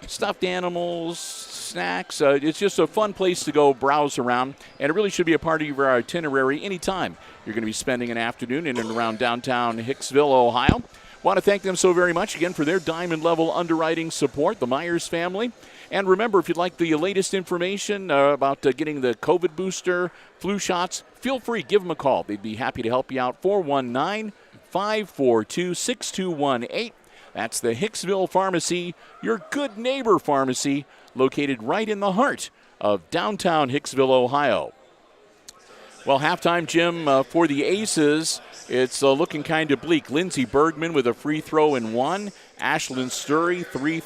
stuffed animals, snacks. It's just a fun place to go browse around, and it really should be a part of your itinerary anytime you're going to be spending an afternoon in and around downtown Hicksville, Ohio. Want to thank them so very much again for their Diamond Level underwriting support, the Myers family. And remember, if you'd like the latest information about getting the COVID booster, flu shots, feel free, give them a call. They'd be happy to help you out. 419-542-6218. That's the Hicksville Pharmacy, your good neighbor pharmacy, located right in the heart of downtown Hicksville, Ohio. Well, halftime, Jim, for the Aces, it's looking kind of bleak. Lindsey Bergman with a free throw in one. Ashlyn Sturry, three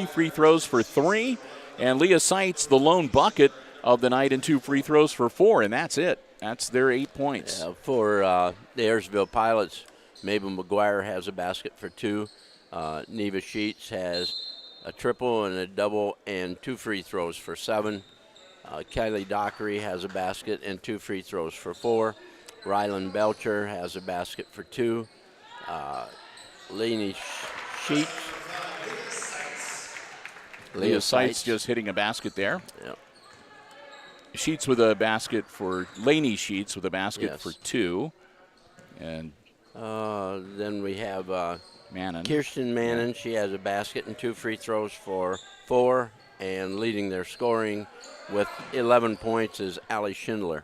free throws for three. And Leah Seitz, the lone bucket of the night, and 2 free throws for 4. And that's it. That's their 8 points. Yeah, for the Ayersville Pilots, Mabel McGuire has a basket for 2. Neva Sheets has a triple and a double and 2 free throws for 7. Kylie Dockery has a basket and 2 free throws for 4. Rylan Belcher has a basket for 2. Lainey Sheets. Leah Seitz just hitting a basket there. Yep. Sheets with a basket for Lainey Sheets with a basket for 2. And then we have Mannon. Kirsten Mannon. She has a basket and 2 free throws for 4. And leading their scoring with 11 points is Allie Schindler.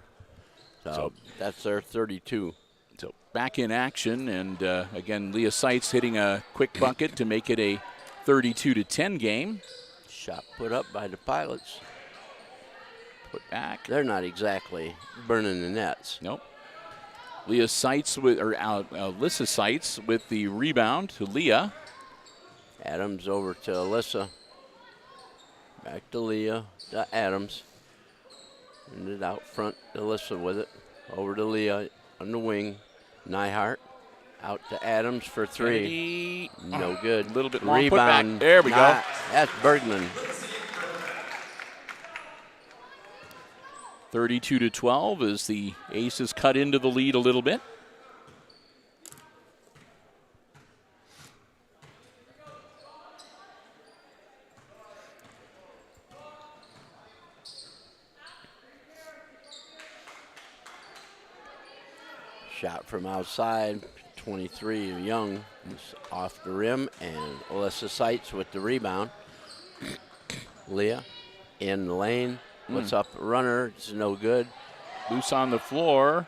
So that's their 32. So back in action, and again, Leah Seitz hitting a quick bucket to make it a 32-10 game. Shot put up by the Pilots. Put back. They're not exactly burning the nets. Nope. Leah Seitz with, or Alyssa Seitz with the rebound to Leah. Adams over to Alyssa. Back to Leah, to Adams. And it out front, Alyssa with it. Over to Leah on the wing. Nyhart out to Adams for 3. No good. A little bit long. Rebound. Put back. There we go. That's Bergman. 32-12 as the Aces cut into the lead a little bit. Shot from outside, 23 Young is off the rim, and Alyssa Seitz with the rebound. Leah in the lane. What's up? Runner. It's no good. Loose on the floor,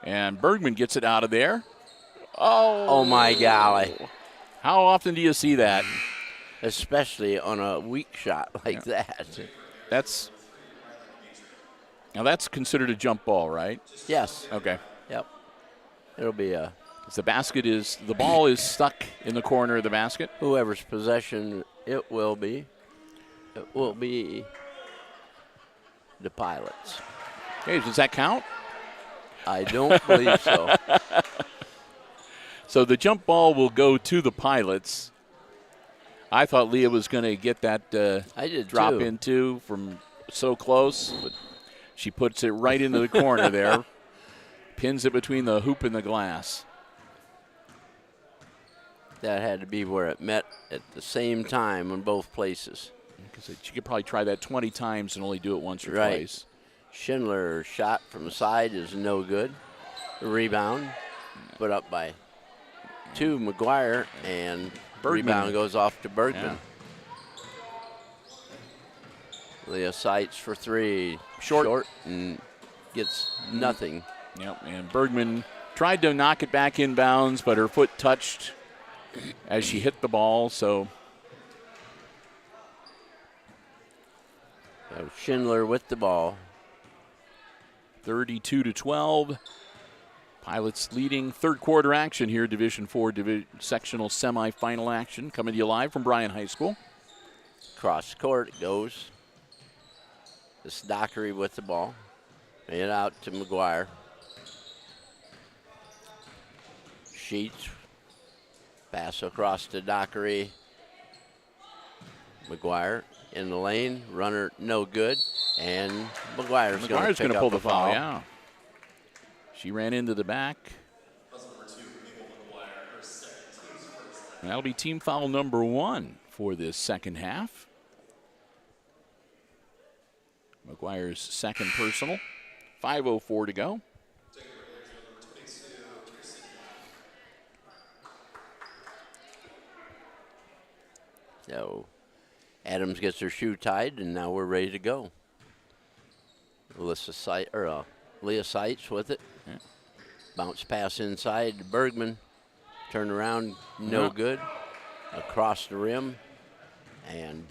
and Bergman gets it out of there. Oh my golly. How often do you see that? Especially on a weak shot like that. Now that's considered a jump ball, right? Yes. Okay. Yep. It'll be a. The ball is stuck in the corner of the basket. Whoever's possession it will be. It will be the Pilots. Okay, does that count? I don't believe so. So the jump ball will go to the Pilots. I thought Leah was going to get that I did drop too. into from so close, but she puts it right into the corner there. Pins it between the hoop and the glass. That had to be where it met at the same time in both places. Because she could probably try that 20 times and only do it once or Right. twice. Schindler shot from the side is no good. Rebound put up by 2 McGuire, and Bergman. Rebound goes off to Bergman. Yeah. Leah Seitz for 3. Short. And gets nothing. Yep, and Bergman tried to knock it back inbounds, but her foot touched as she hit the ball, so. That was Schindler with the ball. 32-12. Pilots leading third quarter action here, Division IV sectional semifinal action, coming to you live from Bryan High School. Cross court it goes. This Dockery with the ball. Made it out to McGuire. Sheets. Pass across to Dockery. McGuire in the lane. Runner no good. And McGuire's going to pull the foul. Yeah. She ran into the back. And that'll be team foul number 1 for this second half. McGuire's second personal. 5:04 to go. So Adams gets her shoe tied, and now we're ready to go. Leah Seitz with it. Yeah. Bounce pass inside to Bergman. Turn around, no good. Across the rim. And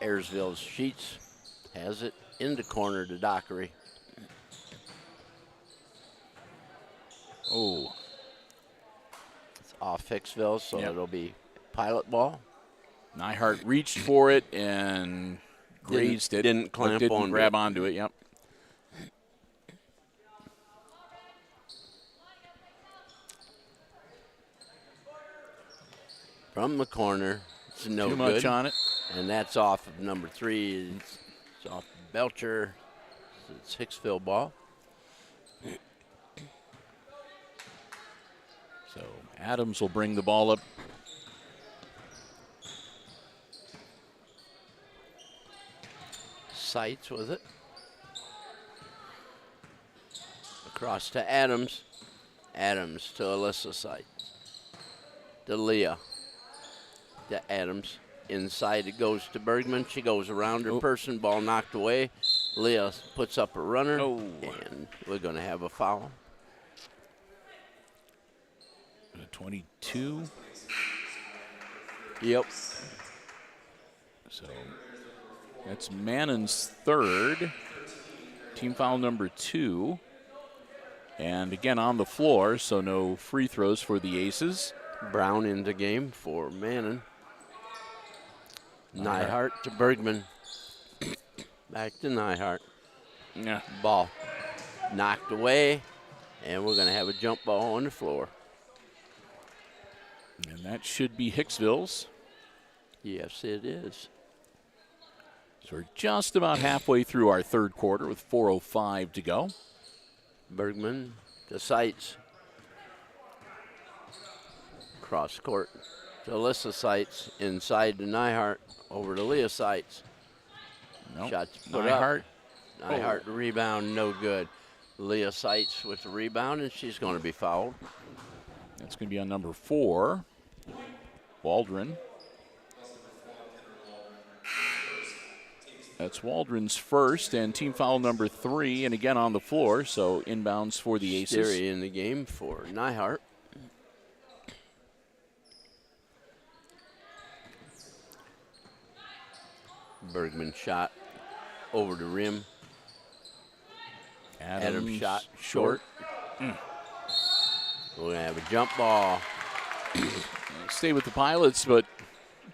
Ayersville's Sheets has it in the corner to Dockery. Oh. It's off Hicksville, so it'll be Pilot ball. Nyhart reached for it and grazed it. Didn't clamp on, grab onto it. Yep. From the corner, it's no Too good. much on it. And that's off of number 3. It's off Belcher. It's Hicksville ball. So Adams will bring the ball up. Seitz with it. Across to Adams. Adams to Alyssa Seitz. To Leah. To Adams. Inside it goes to Bergman. She goes around her person. Ball knocked away. Leah puts up a runner. And we're going to have a foul. 22. Yep. So that's Mannon's third. Team foul number 2. And again on the floor, so no free throws for the Aces. Brown in the game for Mannon. Nyhart to Bergman. Back to Nyhart. Yeah. Ball knocked away, and we're going to have a jump ball on the floor. And that should be Hicksville's. Yes, it is. So we're just about halfway through our third quarter with 4:05 to go. Bergman to Seitz. Cross court to Alyssa Seitz. Inside to Nyhart. Over to Leah Seitz. Nope. Shots put up. Nyhart. Rebound, no good. Leah Seitz with the rebound, and she's going to be fouled. That's going to be on number 4, Waldron. That's Waldron's first, and team foul number 3, and again on the floor, so inbounds for the Aces. Sterry in the game for Nyhart. Bergman shot over the rim. Adams shot short. We're going to have a jump ball. Stay with the Pilots, but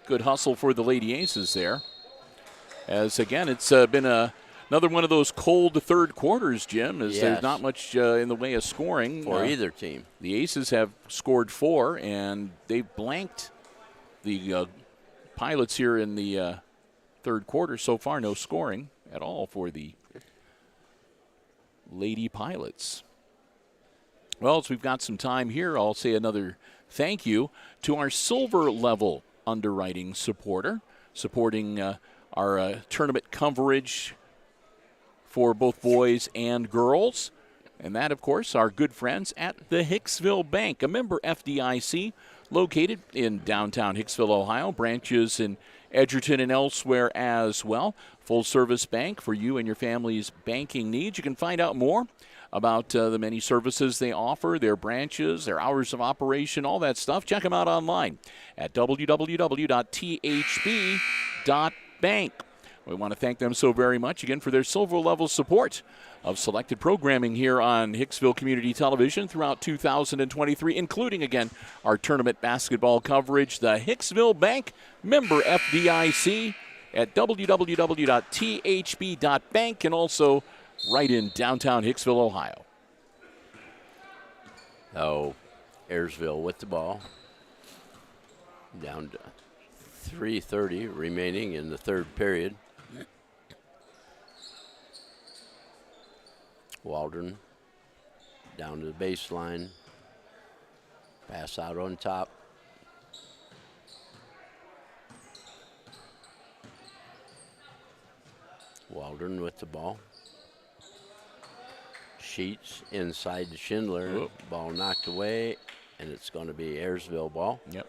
good hustle for the Lady Aces there. As, again, it's been another one of those cold third quarters, Jim, as there's not much in the way of scoring. For either team. The Aces have scored 4, and they've blanked the Pilots here in the third quarter. So far, no scoring at all for the Lady Pilots. Well, as we've got some time here, I'll say another thank you to our silver level underwriting supporter, supporting our tournament coverage for both boys and girls. And that, of course, our good friends at the Hicksville Bank, a member FDIC, located in downtown Hicksville, Ohio, branches in Edgerton and elsewhere as well. Full-service bank for you and your family's banking needs. You can find out more about the many services they offer, their branches, their hours of operation, all that stuff. Check them out online at www.thb.bank. We want to thank them so very much again for their silver level support of selected programming here on Hicksville Community Television throughout 2023, including, again, our tournament basketball coverage. The Hicksville Bank, member FDIC, at www.thb.bank, and also right in downtown Hicksville, Ohio. Oh, Ayersville with the ball. Down to 3:30 remaining in the third period. Waldron down to the baseline. Pass out on top. Waldron with the ball. Sheets inside to Schindler. Whoop. Ball knocked away, and it's going to be Ayersville ball. Yep.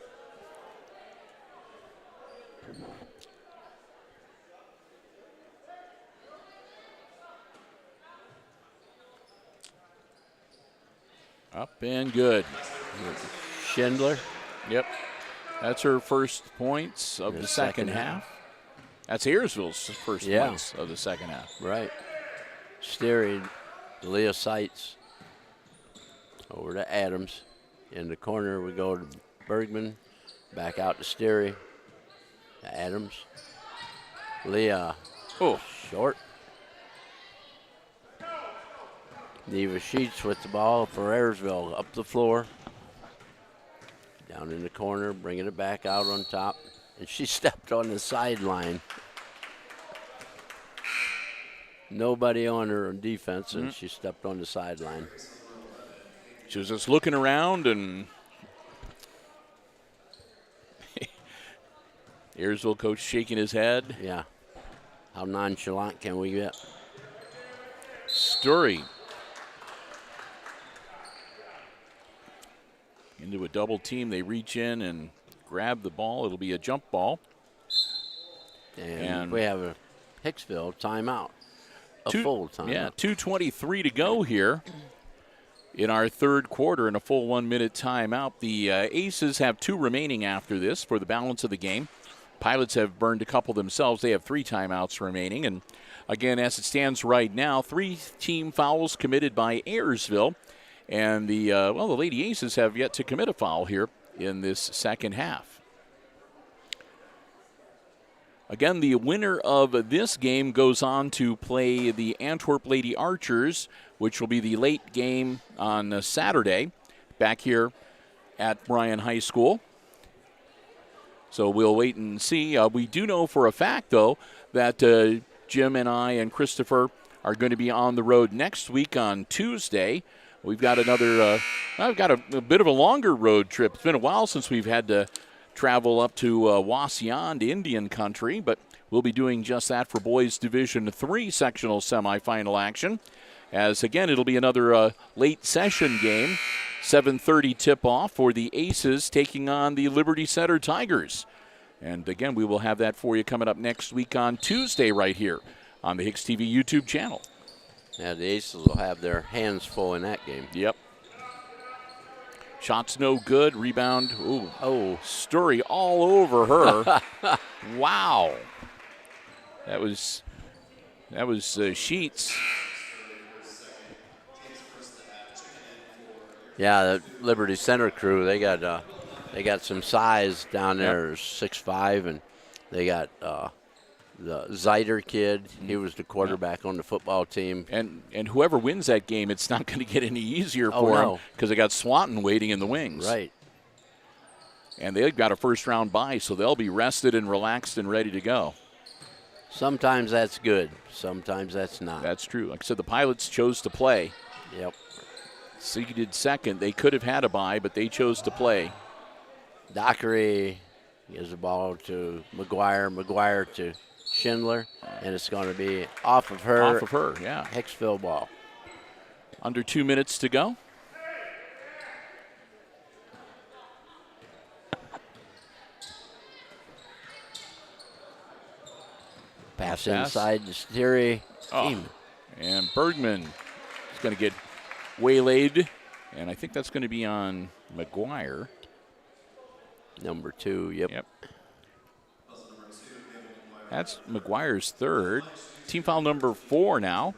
Up and good. Schindler. Yep. That's her first points of the second half. That's Ayersville's first points of the second half. Right. Steering, Leah Seitz. Over to Adams. In the corner, we go to Bergman. Back out to Sterry. To Adams. Leah. Oh. Short. Neva Sheets with the ball for Ayersville. Up the floor. Down in the corner, bringing it back out on top. And she stepped on the sideline. Nobody on her on defense, and she stepped on the sideline. She was just looking around, and Ayersville coach shaking his head. Yeah. How nonchalant can we get? Sturry into a double team. They reach in and grab the ball. It'll be a jump ball. And we have a Hicksville timeout. Full timeout. Yeah, 2:23 to go here in our third quarter and a full 1 minute timeout. The Aces have 2 remaining after this for the balance of the game. Pilots have burned a couple themselves. They have 3 timeouts remaining. And again, as it stands right now, 3 team fouls committed by Ayersville. And the Lady Aces have yet to commit a foul here in this second half. Again, the winner of this game goes on to play the Antwerp Lady Archers, which will be the late game on Saturday back here at Bryan High School. So we'll wait and see. We do know for a fact, though, that Jim and I and Christopher are going to be on the road next week on Tuesday. We've got another, I've got a bit of a longer road trip. It's been a while since we've had to travel up to Wauseon, Indian Country, but we'll be doing just that for Boys Division III sectional semifinal action. As, again, it'll be another late session game, 7:30 tip-off for the Aces taking on the Liberty Center Tigers. And, again, we will have that for you coming up next week on Tuesday right here on the HIX-TV YouTube channel. Yeah, the Aces will have their hands full in that game. Yep. Shot's no good. Rebound. Ooh. Oh, Sturry all over her. Wow. That was Sheets. Yeah, the Liberty Center crew, they got some size down there, 6'5", and they got the Zeiter kid. He was the quarterback on the football team. And whoever wins that game, it's not going to get any easier for them because they got Swanton waiting in the wings. Right. And they've got a first-round bye, so they'll be rested and relaxed and ready to go. Sometimes that's good. Sometimes that's not. That's true. Like I said, the Pilots chose to play. Yep. Seeded second. They could have had a bye, but they chose to play. Dockery gives the ball to McGuire. McGuire to Schindler, and it's going to be off of her. Off of her, yeah. Hicksville ball. Under 2 minutes to go. Pass inside to Sterry. Oh. And Bergman is going to get waylaid, and I think that's going to be on McGuire. Number 2, yep. That's McGuire's third. Team foul number 4 now.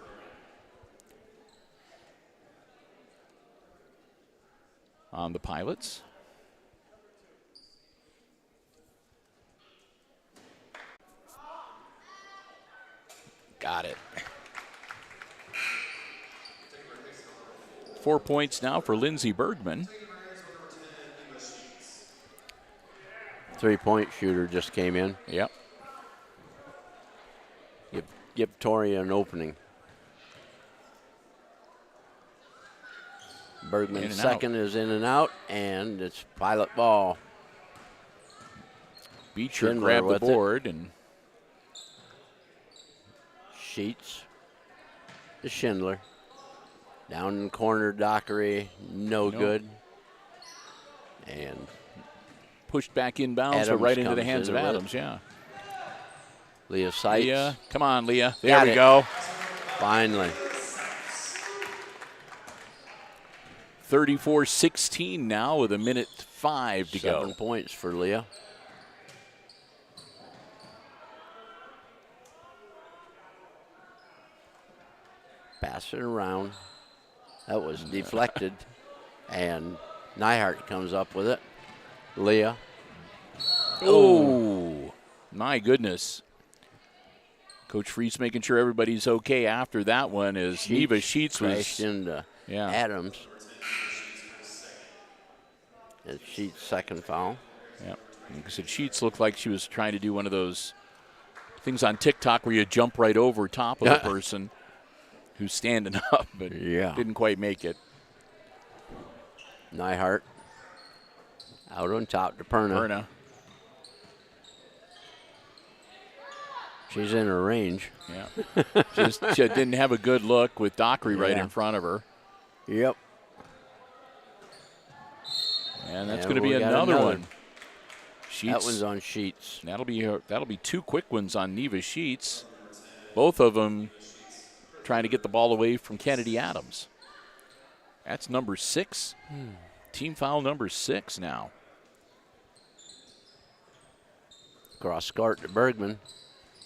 On the Pilots. Got it. 4 points now for Lindsey Bergman. 3-point shooter just came in. Yep. Give Tori an opening. Bergman's second is in and out, and it's Pilot ball. Beecher grabbed the board and Sheets to Schindler. Down in the corner, Dockery, no good. And pushed back inbounds, but right into the hands of Adams, yeah. Leah Seitz. Leah, come on, Leah. There we go. Finally. 34-16 now with 1:05 to go. 7 points for Leah. Pass it around. That was deflected. And Nyhart comes up with it. Leah. Oh, my goodness. Coach Freese making sure everybody's okay after that one as Neva Sheets was into Adams. It's Sheets' second foul. Yep. Because Sheets looked like she was trying to do one of those things on TikTok where you jump right over top of the person who's standing up, but didn't quite make it. Nyhart out on top to Perna. She's in her range. Yeah. She didn't have a good look with Dockery right in front of her. Yep. And that's going to be another one. Sheets. That one's on Sheets. That'll be 2 quick ones on Neva Sheets. Both of them trying to get the ball away from Kennedy Adams. That's number 6. Team foul number 6 now. Cross court to Bergman.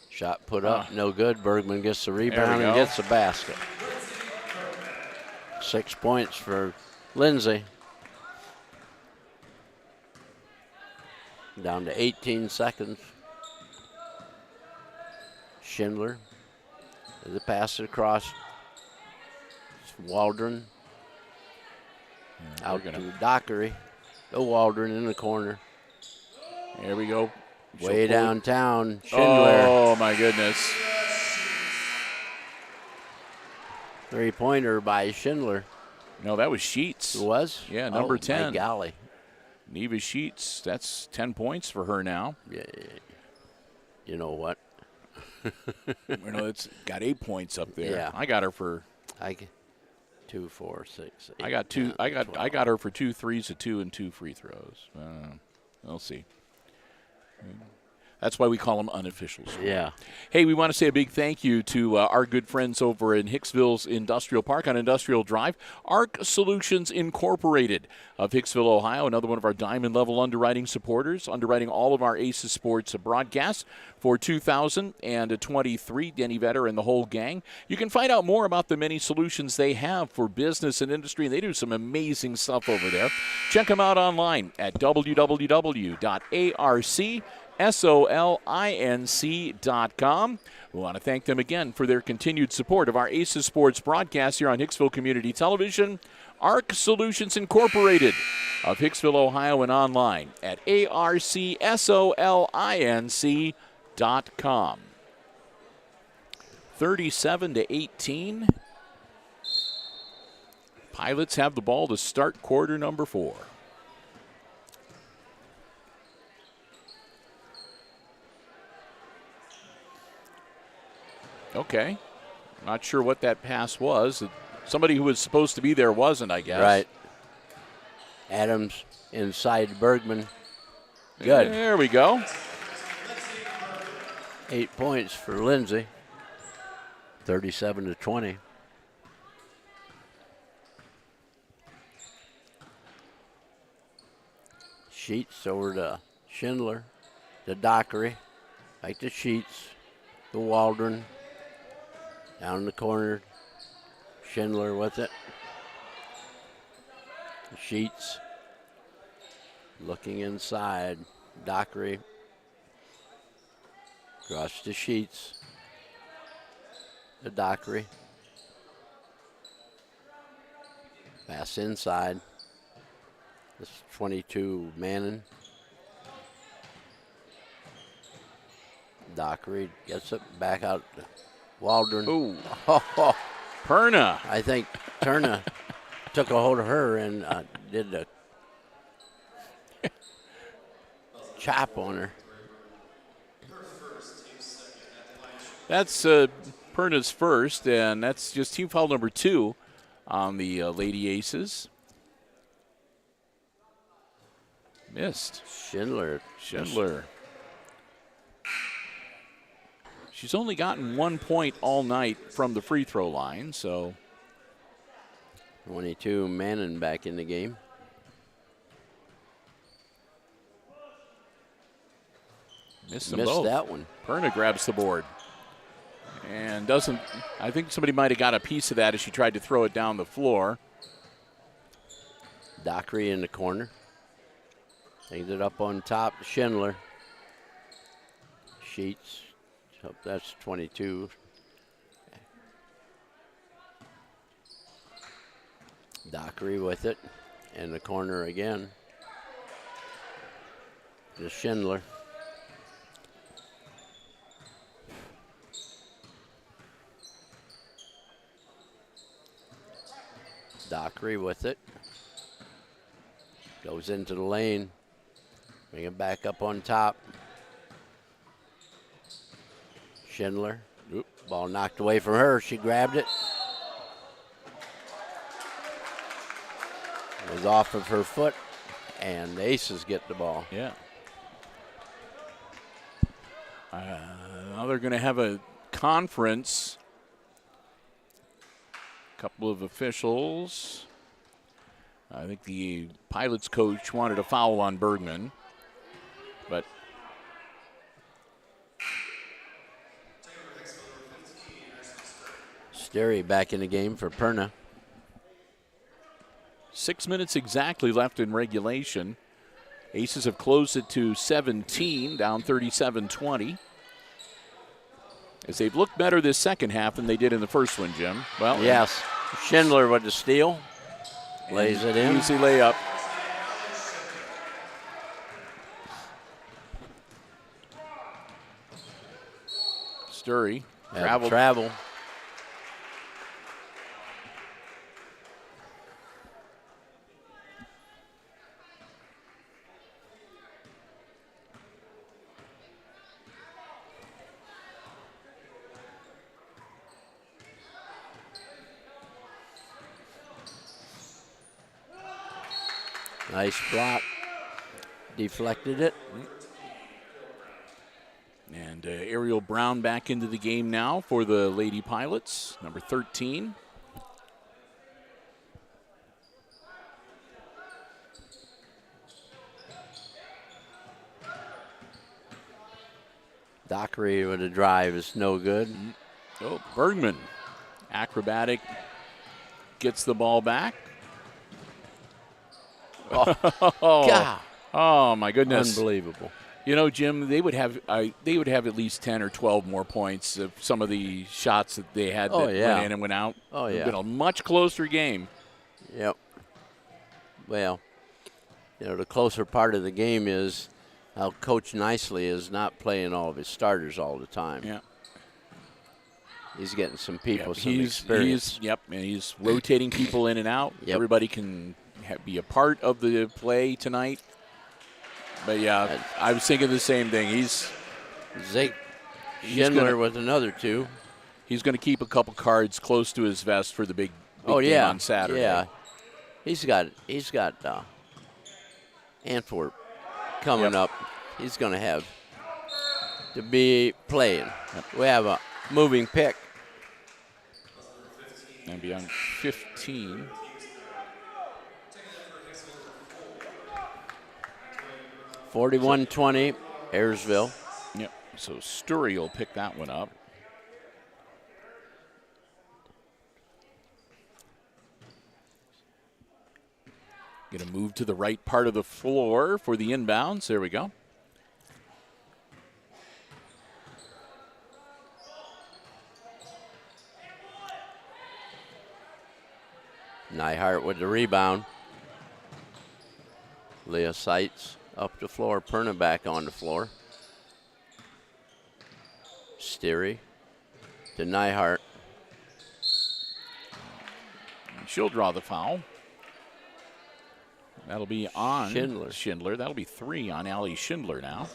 Shot put up, no good. Bergman gets the rebound and gets the basket. 6 points for Lindsay. Down to 18 seconds. Schindler. The pass across. Waldron. Out to Dockery. The Waldron in the corner. There we go. Way downtown. Schindler. Oh, my goodness. 3-pointer by Schindler. No, that was Sheets. It was? Yeah, number 10. My golly. Neva Sheets, that's 10 points for her now. Yeah, you know what? It's got 8 points up there. Yeah. I got her for 2, 4, 6, 8. I got 2. 12. I got her for 2 threes, a 2, and 2 free throws. We'll see. That's why we call them unofficials. Yeah. Hey, we want to say a big thank you to our good friends over in Hicksville's Industrial Park on Industrial Drive, ARC Solutions Incorporated of Hicksville, Ohio, another one of our diamond-level underwriting supporters, underwriting all of our Aces Sports broadcasts for 2023, Denny Vetter and the whole gang. You can find out more about the many solutions they have for business and industry, and they do some amazing stuff over there. Check them out online at www.arcsolinc.com. We want to thank them again for their continued support of our Aces Sports broadcast here on Hicksville Community Television. ARC Solutions Incorporated of Hicksville, Ohio, and online at arcsolinc.com. 37-18. Pilots have the ball to start quarter number 4. Okay. Not sure what that pass was. Somebody who was supposed to be there wasn't, I guess. Right. Adams inside Bergman. Good. There we go. 8 points for Lindsay. 37-20. Sheets over to Schindler, to Dockery, back to Sheets, to Waldron, down in the corner, Schindler with it. Sheets, looking inside, Dockery, across to Sheets, to Dockery, pass inside. This is 22 Manning. Dockery gets it back out to Waldron. Ooh. Oh, Perna. I think Turner took a hold of her and did a chop on her. That's Perna's first, and that's just team foul number 2 on the Lady Aces. Missed. Schindler. She's only gotten 1 point all night from the free throw line, so. 22 Manning back in the game. Missed both. That one. Perna grabs the board. And doesn't, I think somebody might have got a piece of that as she tried to throw it down the floor. Dockery in the corner. Takes it up on top, Schindler. Sheets, so that's 22. Dockery with it, in the corner again. To Schindler. Dockery with it. Goes into the lane. Bring it back up on top. Schindler. Oop, ball knocked away from her. She grabbed it. It was off of her foot, and the Aces get the ball. Yeah. Now they're going to have a conference. A couple of officials. I think the Pilots coach wanted a foul on Bergman. But Sterry back in the game for Perna. 6 minutes exactly left in regulation. Aces have closed it to 17, down 37-20. As they've looked better this second half than they did in the first one, Jim. Well, yes. Schindler with the steal. Lays it in. Easy layup. Sturry. Travel. Nice block. Deflected it. And Ariel Brown back into the game now for the Lady Pilots, number 13. Dockery with a drive is no good. Oh, Bergman, acrobatic, gets the ball back. Oh, God. Oh, my goodness. Unbelievable. You know, Jim, they would have at least 10 or 12 more points if some of the shots that they had that went in and went out. Oh, It would yeah. have been a much closer game. Yep. Well, you know, the closer part of the game is how Coach Nicely is not playing all of his starters all the time. Yeah. He's getting some people, some He's experience. and he's rotating people in and out. Yep. Everybody can be a part of the play tonight. But, yeah, I was thinking the same thing. He's Schindler with another two. He's going to keep a couple cards close to his vest for the big game on Saturday. Yeah. He's got Antwerp coming up. He's going to have to be playing. We have a moving pick. And be on 15. 41-20, Ayersville. Yep. So Sturry will pick that one up. Going to move to the right part of the floor for the inbounds. There we go. Nyhart with the rebound. Leah Seitz up the floor. Perna back on the floor. Steery to Nyhart. She'll draw the foul. That'll be on Schindler. That'll be 3 on Allie Schindler now.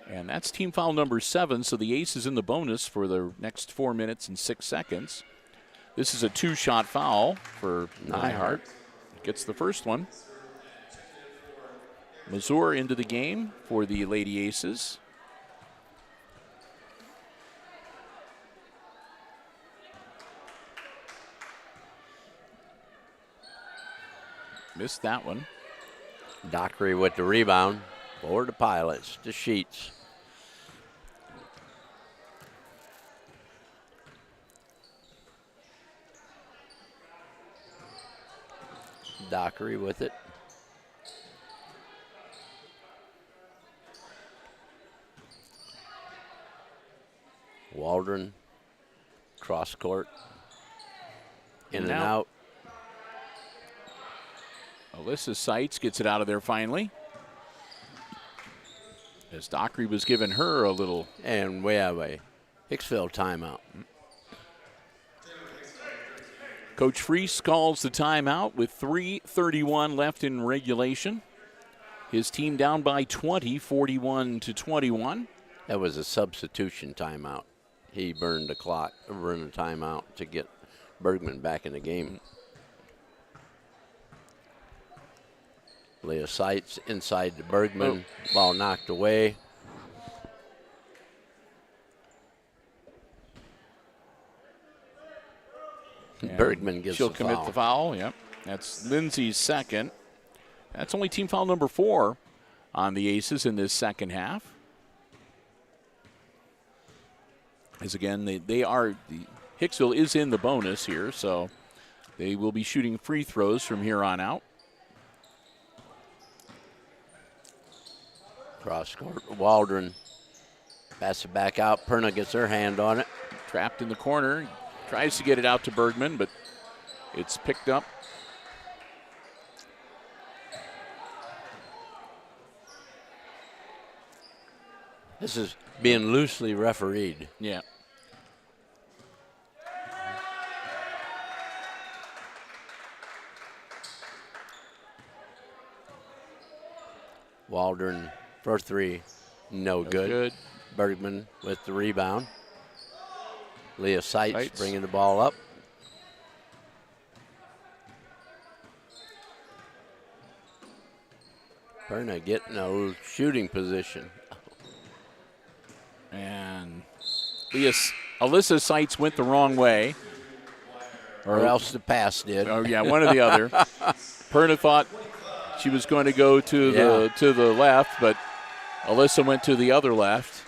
And that's team foul number 7, so the Ace is in the bonus for the next 4 minutes and 6 seconds. This is a 2-shot foul for Nyhart. Gets the first one. Mazur into the game for the Lady Aces. Missed that one. Dockery with the rebound for the Pilots, to Sheets. Dockery with it. Waldron, cross court, in and out. Alyssa Seitz gets it out of there finally. As Dockery was giving her a little. And we have a Hicksville timeout. Coach Freese calls the timeout with 3:31 left in regulation. His team down by 20, 41-21. That was a substitution timeout. He burned the clock, burned the timeout to get Bergman back in the game. Leah Seitz inside to Bergman. Ball knocked away. And Bergman gets she'll the commit foul. the foul. Yep. That's Lindsay's second. That's only team foul number 4 on the Aces in this second half. As again, Hicksville is in the bonus here, so they will be shooting free throws from here on out. Cross court, Waldron. Pass it back out. Perna gets her hand on it. Trapped in the corner. Tries to get it out to Bergman, but it's picked up. This is being loosely refereed. Yeah. Waldron for 3. No good. Bergman with the rebound. Leah Seitz bringing the ball up. Perna getting a shooting position. And Alyssa Seitz went the wrong way. Or else the pass did. Oh, yeah, one or the other. Perna thought she was going to go to the left, but Alyssa went to the other left.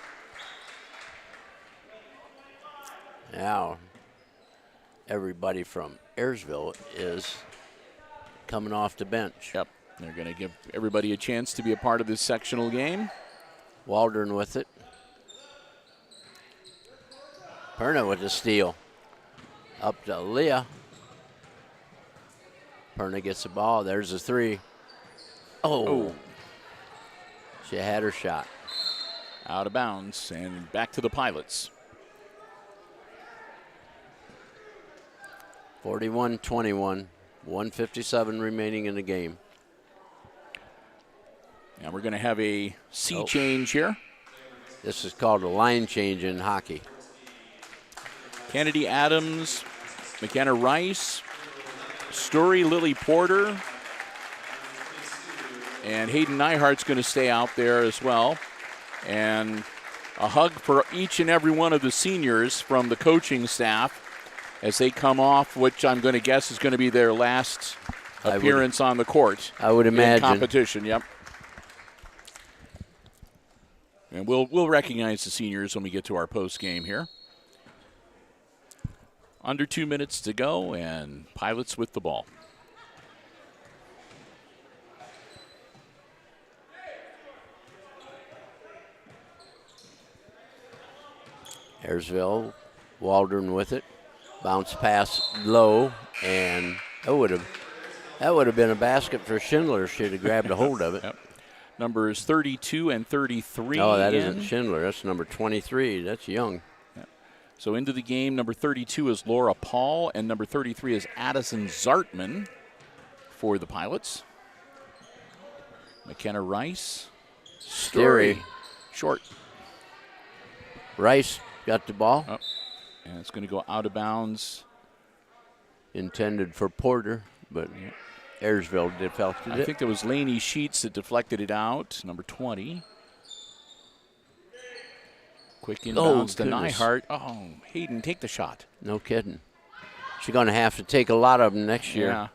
Now, everybody from Ayersville is coming off the bench. Yep, they're going to give everybody a chance to be a part of this sectional game. Waldron with it. Perna with the steal. Up to Leah. Perna gets the ball. There's a 3. Oh. She had her shot. Out of bounds and back to the Pilots. 41-21, 1:57 remaining in the game. And we're going to have a sea change here. This is called a line change in hockey. Kennedy Adams, McKenna Rice, Story Lily Porter, and Hayden Nyhart's going to stay out there as well. And a hug for each and every one of the seniors from the coaching staff as they come off, which I'm going to guess is going to be their last appearance on the court. I would imagine. In competition, yep. And we'll recognize the seniors when we get to our post game here. Under 2 minutes to go, and Pilots with the ball. Ayersville, Waldron with it. Bounce pass low, and that would have been a basket for Schindler if she'd have grabbed a hold of it. Yep. Numbers 32 and 33. Oh, that isn't Schindler. That's number 23. That's Young. Yep. So into the game, number 32 is Laura Paul, and number 33 is Addison Zartman for the Pilots. McKenna Rice. Story. Short. Rice got the ball. Oh. And it's going to go out of bounds. Intended for Porter, but Ayersville deflected it. I think it was Laney Sheets that deflected it out, number 20. Quick inbounds to Nyhart. Oh, Hayden, take the shot. No kidding. She's going to have to take a lot of them next year. Yeah.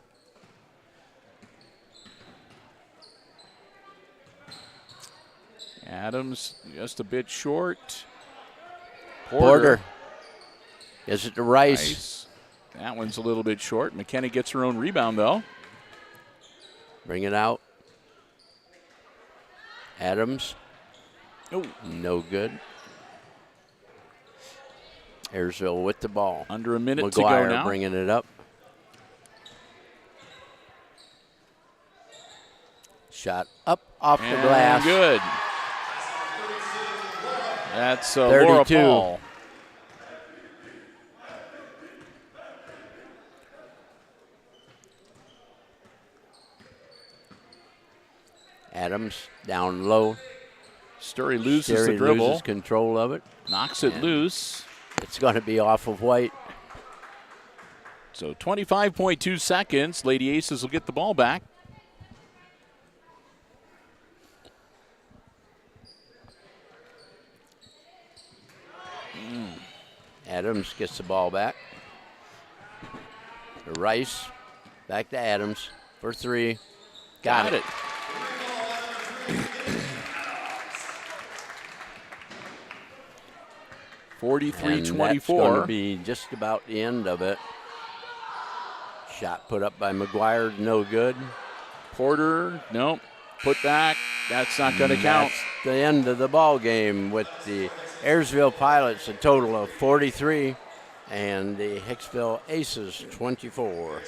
Adams just a bit short. Porter. Is it to Rice? Nice. That one's a little bit short. McKenna gets her own rebound, though. Bring it out. Adams. Oh. No good. Ayersville with the ball. Under a minute McGuire to go now. Bringing it up. Shot up off the glass. Good. That's Laura Paul. Adams down low. Sturry loses the dribble. Loses control of it. Knocks it loose. It's going to be off of White. So 25.2 seconds. Lady Aces will get the ball back. Adams gets the ball back. Rice. Back to Adams for three. Got it. 43-24. That's going to be just about the end of it. Shot put up by McGuire, no good. Porter, nope. Put back. That's not going to count. That's the end of the ball game with the Ayersville Pilots a total of 43 and the Hicksville Aces 24.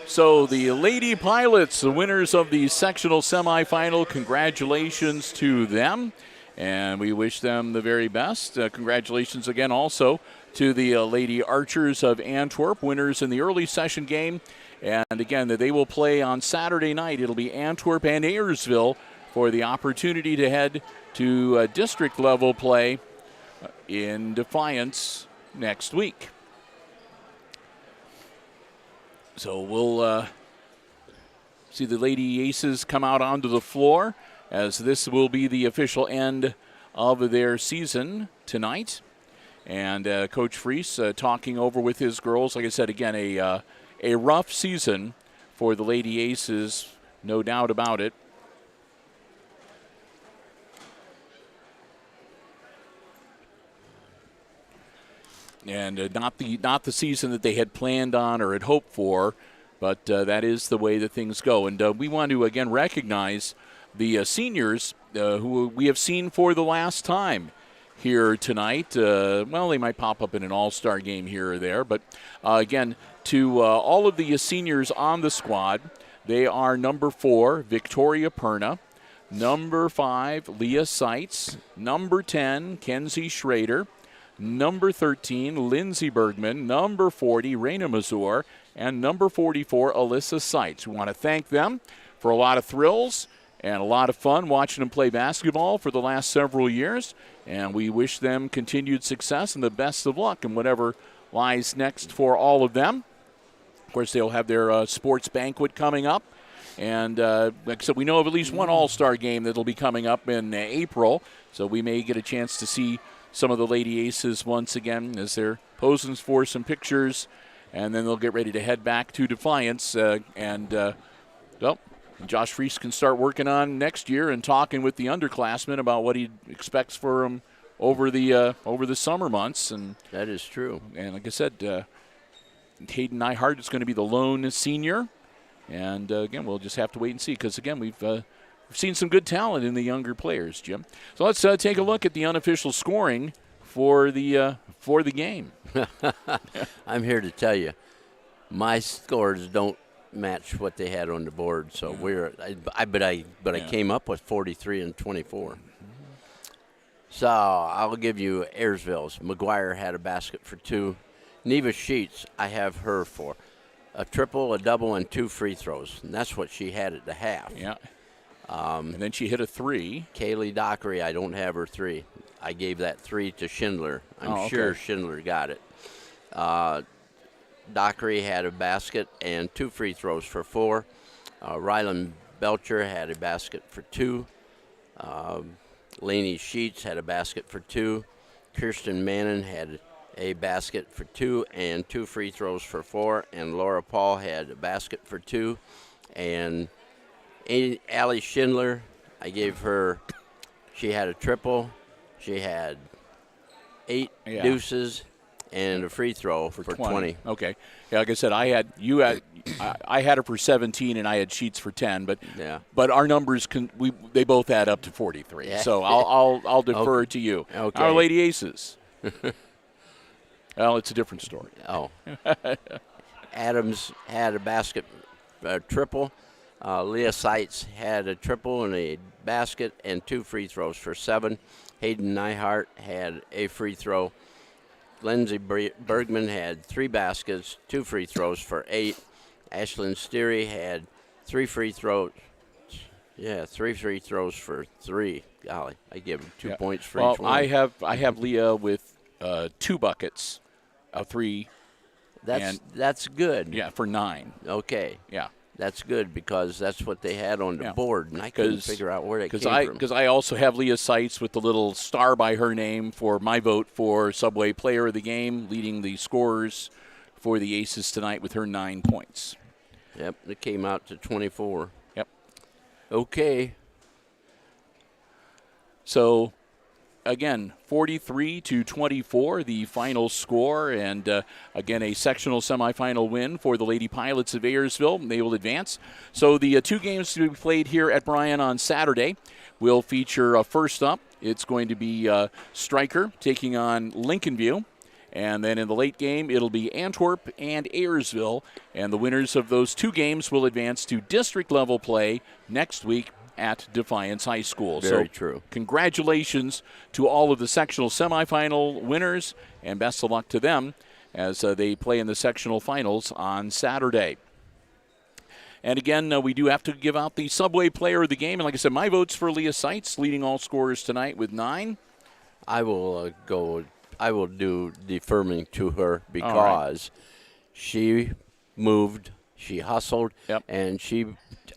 So the Lady Pilots, the winners of the sectional semifinal, congratulations to them. And we wish them the very best. Congratulations again also to the Lady Archers of Antwerp, winners in the early session game. And again, they will play on Saturday night. It'll be Antwerp and Ayersville for the opportunity to head to district level play in Defiance next week. So we'll see the Lady Aces come out onto the floor, as this will be the official end of their season tonight. And Coach Freese talking over with his girls. Like I said, again, a rough season for the Lady Aces, no doubt about it. And not the season that they had planned on or had hoped for, but that is the way that things go. And we want to, again, recognize the seniors who we have seen for the last time here tonight. Well, they might pop up in an all-star game here or there, but again, to all of the seniors on the squad, they are number 4, Victoria Perna, number 5, Leah Seitz, number 10, Kenzie Schrader, number 13, Lindsey Bergman, number 40, Raina Mazur, and number 44, Alyssa Seitz. We want to thank them for a lot of thrills and a lot of fun watching them play basketball for the last several years. And we wish them continued success and the best of luck in whatever lies next for all of them. Of course, they'll have their sports banquet coming up. And like I said, we know of at least one all-star game that will be coming up in April. So we may get a chance to see some of the Lady Aces once again as they're posing for some pictures, and then they'll get ready to head back to Defiance. Josh Freese can start working on next year and talking with the underclassmen about what he expects for them over the summer months. And that is true. And like I said, Hayden Nyhart is going to be the lone senior. And, again, we'll just have to wait and see because, again, we've seen some good talent in the younger players, Jim. So let's take a look at the unofficial scoring for the game. I'm here to tell you, my scores don't match what they had on the board. So I came up with 43 and 24. So I'll give you Ayersville's. McGuire had a basket for 2. Neva Sheets, I have her for a triple, a double, and 2 free throws. And that's what she had at the half. Yeah. And then she hit a 3. Kaylee Dockery, I don't have her 3. I gave that 3 to Schindler. I'm sure Schindler got it. Dockery had a basket and 2 free throws for 4. Rylan Belcher had a basket for 2. Laney Sheets had a basket for 2. Kirsten Mannon had a basket for 2 and 2 free throws for 4. And Laura Paul had a basket for 2. And Allie Schindler, I gave her, she had a triple. She had 8 deuces and a free throw for 20. Okay. Yeah, like I said, I had her for 17 and I had Sheets for 10, but our numbers they both add up to 43. Yeah. So I'll defer to you. Okay. Our Lady Aces. Well, it's a different story. Oh. Adams had a basket triple. Leah Seitz had a triple and a basket and 2 free throws for 7. Hayden Nyhart had a free throw. Lindsay Bergman had 3 baskets, 2 free throws for 8. Ashlyn Steary had 3 free throws. Yeah, 3 free throws for 3. Golly, I give him 2 points for each one. I have Leah with 2 buckets, 3. That's good. Yeah, for 9. Okay. Yeah. That's good because that's what they had on the board, and I couldn't figure out where that came from. Because I also have Leah Seitz with the little star by her name for my vote for Subway Player of the Game, leading the scorers for the Aces tonight with her 9 points. Yep, it came out to 24. Yep. Okay. So, again, 43-24, the final score, and again, a sectional semifinal win for the Lady Pilots of Ayersville. They will advance. So the 2 games to be played here at Bryan on Saturday will feature first up. It's going to be Stryker taking on Lincoln View. And then in the late game, it'll be Antwerp and Ayersville. And the winners of those 2 games will advance to district-level play next week at Defiance High School. Very true. Congratulations to all of the sectional semifinal winners, and best of luck to them as they play in the sectional finals on Saturday. And again, we do have to give out the Subway Player of the Game. And like I said, my vote's for Leah Seitz, leading all scorers tonight with 9. I will do deferring to her because she moved, she hustled, and she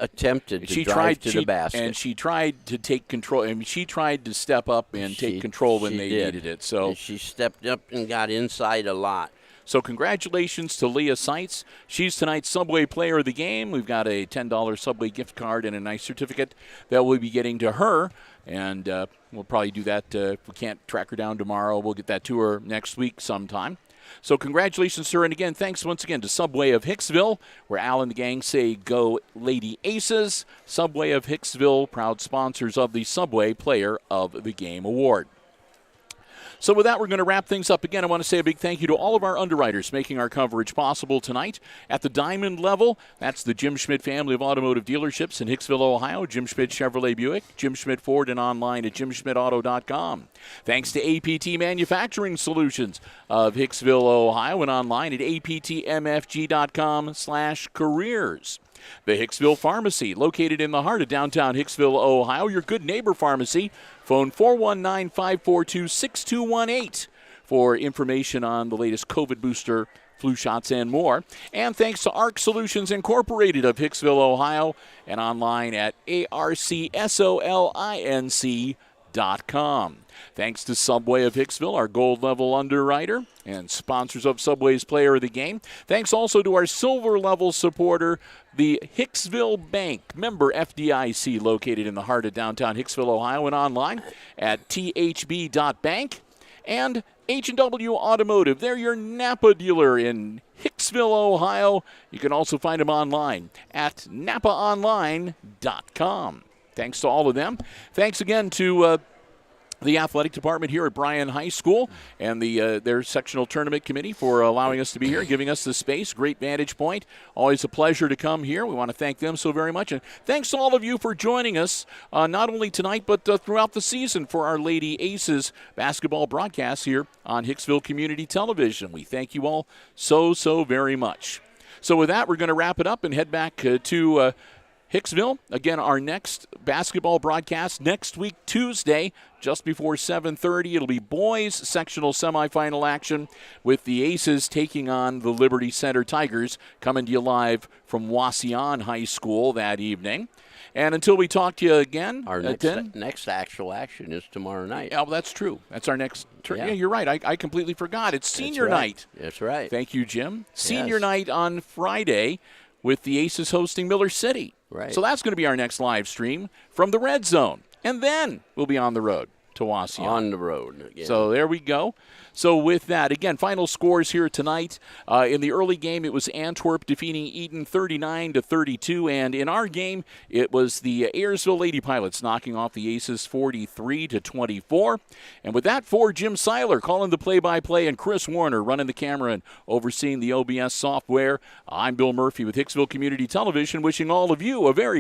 attempted to drive to the basket. And she tried to take control. I mean, she tried to step up and take control when they needed it. So and she stepped up and got inside a lot. So congratulations to Leah Seitz. She's tonight's Subway Player of the Game. We've got a $10 Subway gift card and a nice certificate that we'll be getting to her. And we'll probably do that. If we can't track her down tomorrow, we'll get that to her next week sometime. So congratulations, sir. And again, thanks once again to Subway of Hicksville, where Al and the gang say go Lady Aces. Subway of Hicksville, proud sponsors of the Subway Player of the Game Award. So with that, we're going to wrap things up. Again, I want to say a big thank you to all of our underwriters making our coverage possible tonight. At the diamond level, that's the Jim Schmidt family of automotive dealerships in Hicksville, Ohio, Jim Schmidt Chevrolet Buick, Jim Schmidt Ford, and online at jimschmidtauto.com. Thanks to APT Manufacturing Solutions of Hicksville, Ohio, and online at aptmfg.com/careers. The Hicksville Pharmacy, located in the heart of downtown Hicksville, Ohio, your good neighbor pharmacy. Phone 419-542-6218 for information on the latest COVID booster, flu shots, and more. And thanks to ARC Solutions Incorporated of Hicksville, Ohio, and online at arcsolinc.com. HIX-TV.com. Thanks to Subway of Hicksville, our gold level underwriter and sponsors of Subway's Player of the Game. Thanks also to our silver level supporter, the Hicksville Bank, member FDIC, located in the heart of downtown Hicksville, Ohio, and online at thb.bank. And H&W Automotive, they're your Napa dealer in Hicksville, Ohio. You can also find them online at napaonline.com. Thanks to all of them. Thanks again to the athletic department here at Bryan High School and their sectional tournament committee for allowing us to be here, giving us the space. Great vantage point. Always a pleasure to come here. We want to thank them so very much. And thanks to all of you for joining us, not only tonight, but throughout the season for our Lady Aces basketball broadcasts here on Hicksville Community Television. We thank you all so very much. So with that, we're going to wrap it up and head back to Hicksville. Again, our next basketball broadcast next week, Tuesday, just before 7:30. It'll be boys sectional semifinal action with the Aces taking on the Liberty Center Tigers, coming to you live from Wauseon High School that evening. And until we talk to you again, our next actual action is tomorrow night. Yeah, well, that's true. That's our next turn. Yeah, you're right. I completely forgot. It's senior night. That's right. Thank you, Jim. Senior night on Friday with the Aces hosting Miller City. Right. So that's going to be our next live stream from the Red Zone. And then we'll be on the road to Wauseon. On the road again. So there we go. So with that, again, final scores here tonight. In the early game, it was Antwerp defeating Eaton 39-32. And in our game, it was the Ayersville Lady Pilots knocking off the Aces 43-24. And with that, for Jim Seiler calling the play-by-play and Chris Warner running the camera and overseeing the OBS software, I'm Bill Murphy with Hicksville Community Television, wishing all of you a very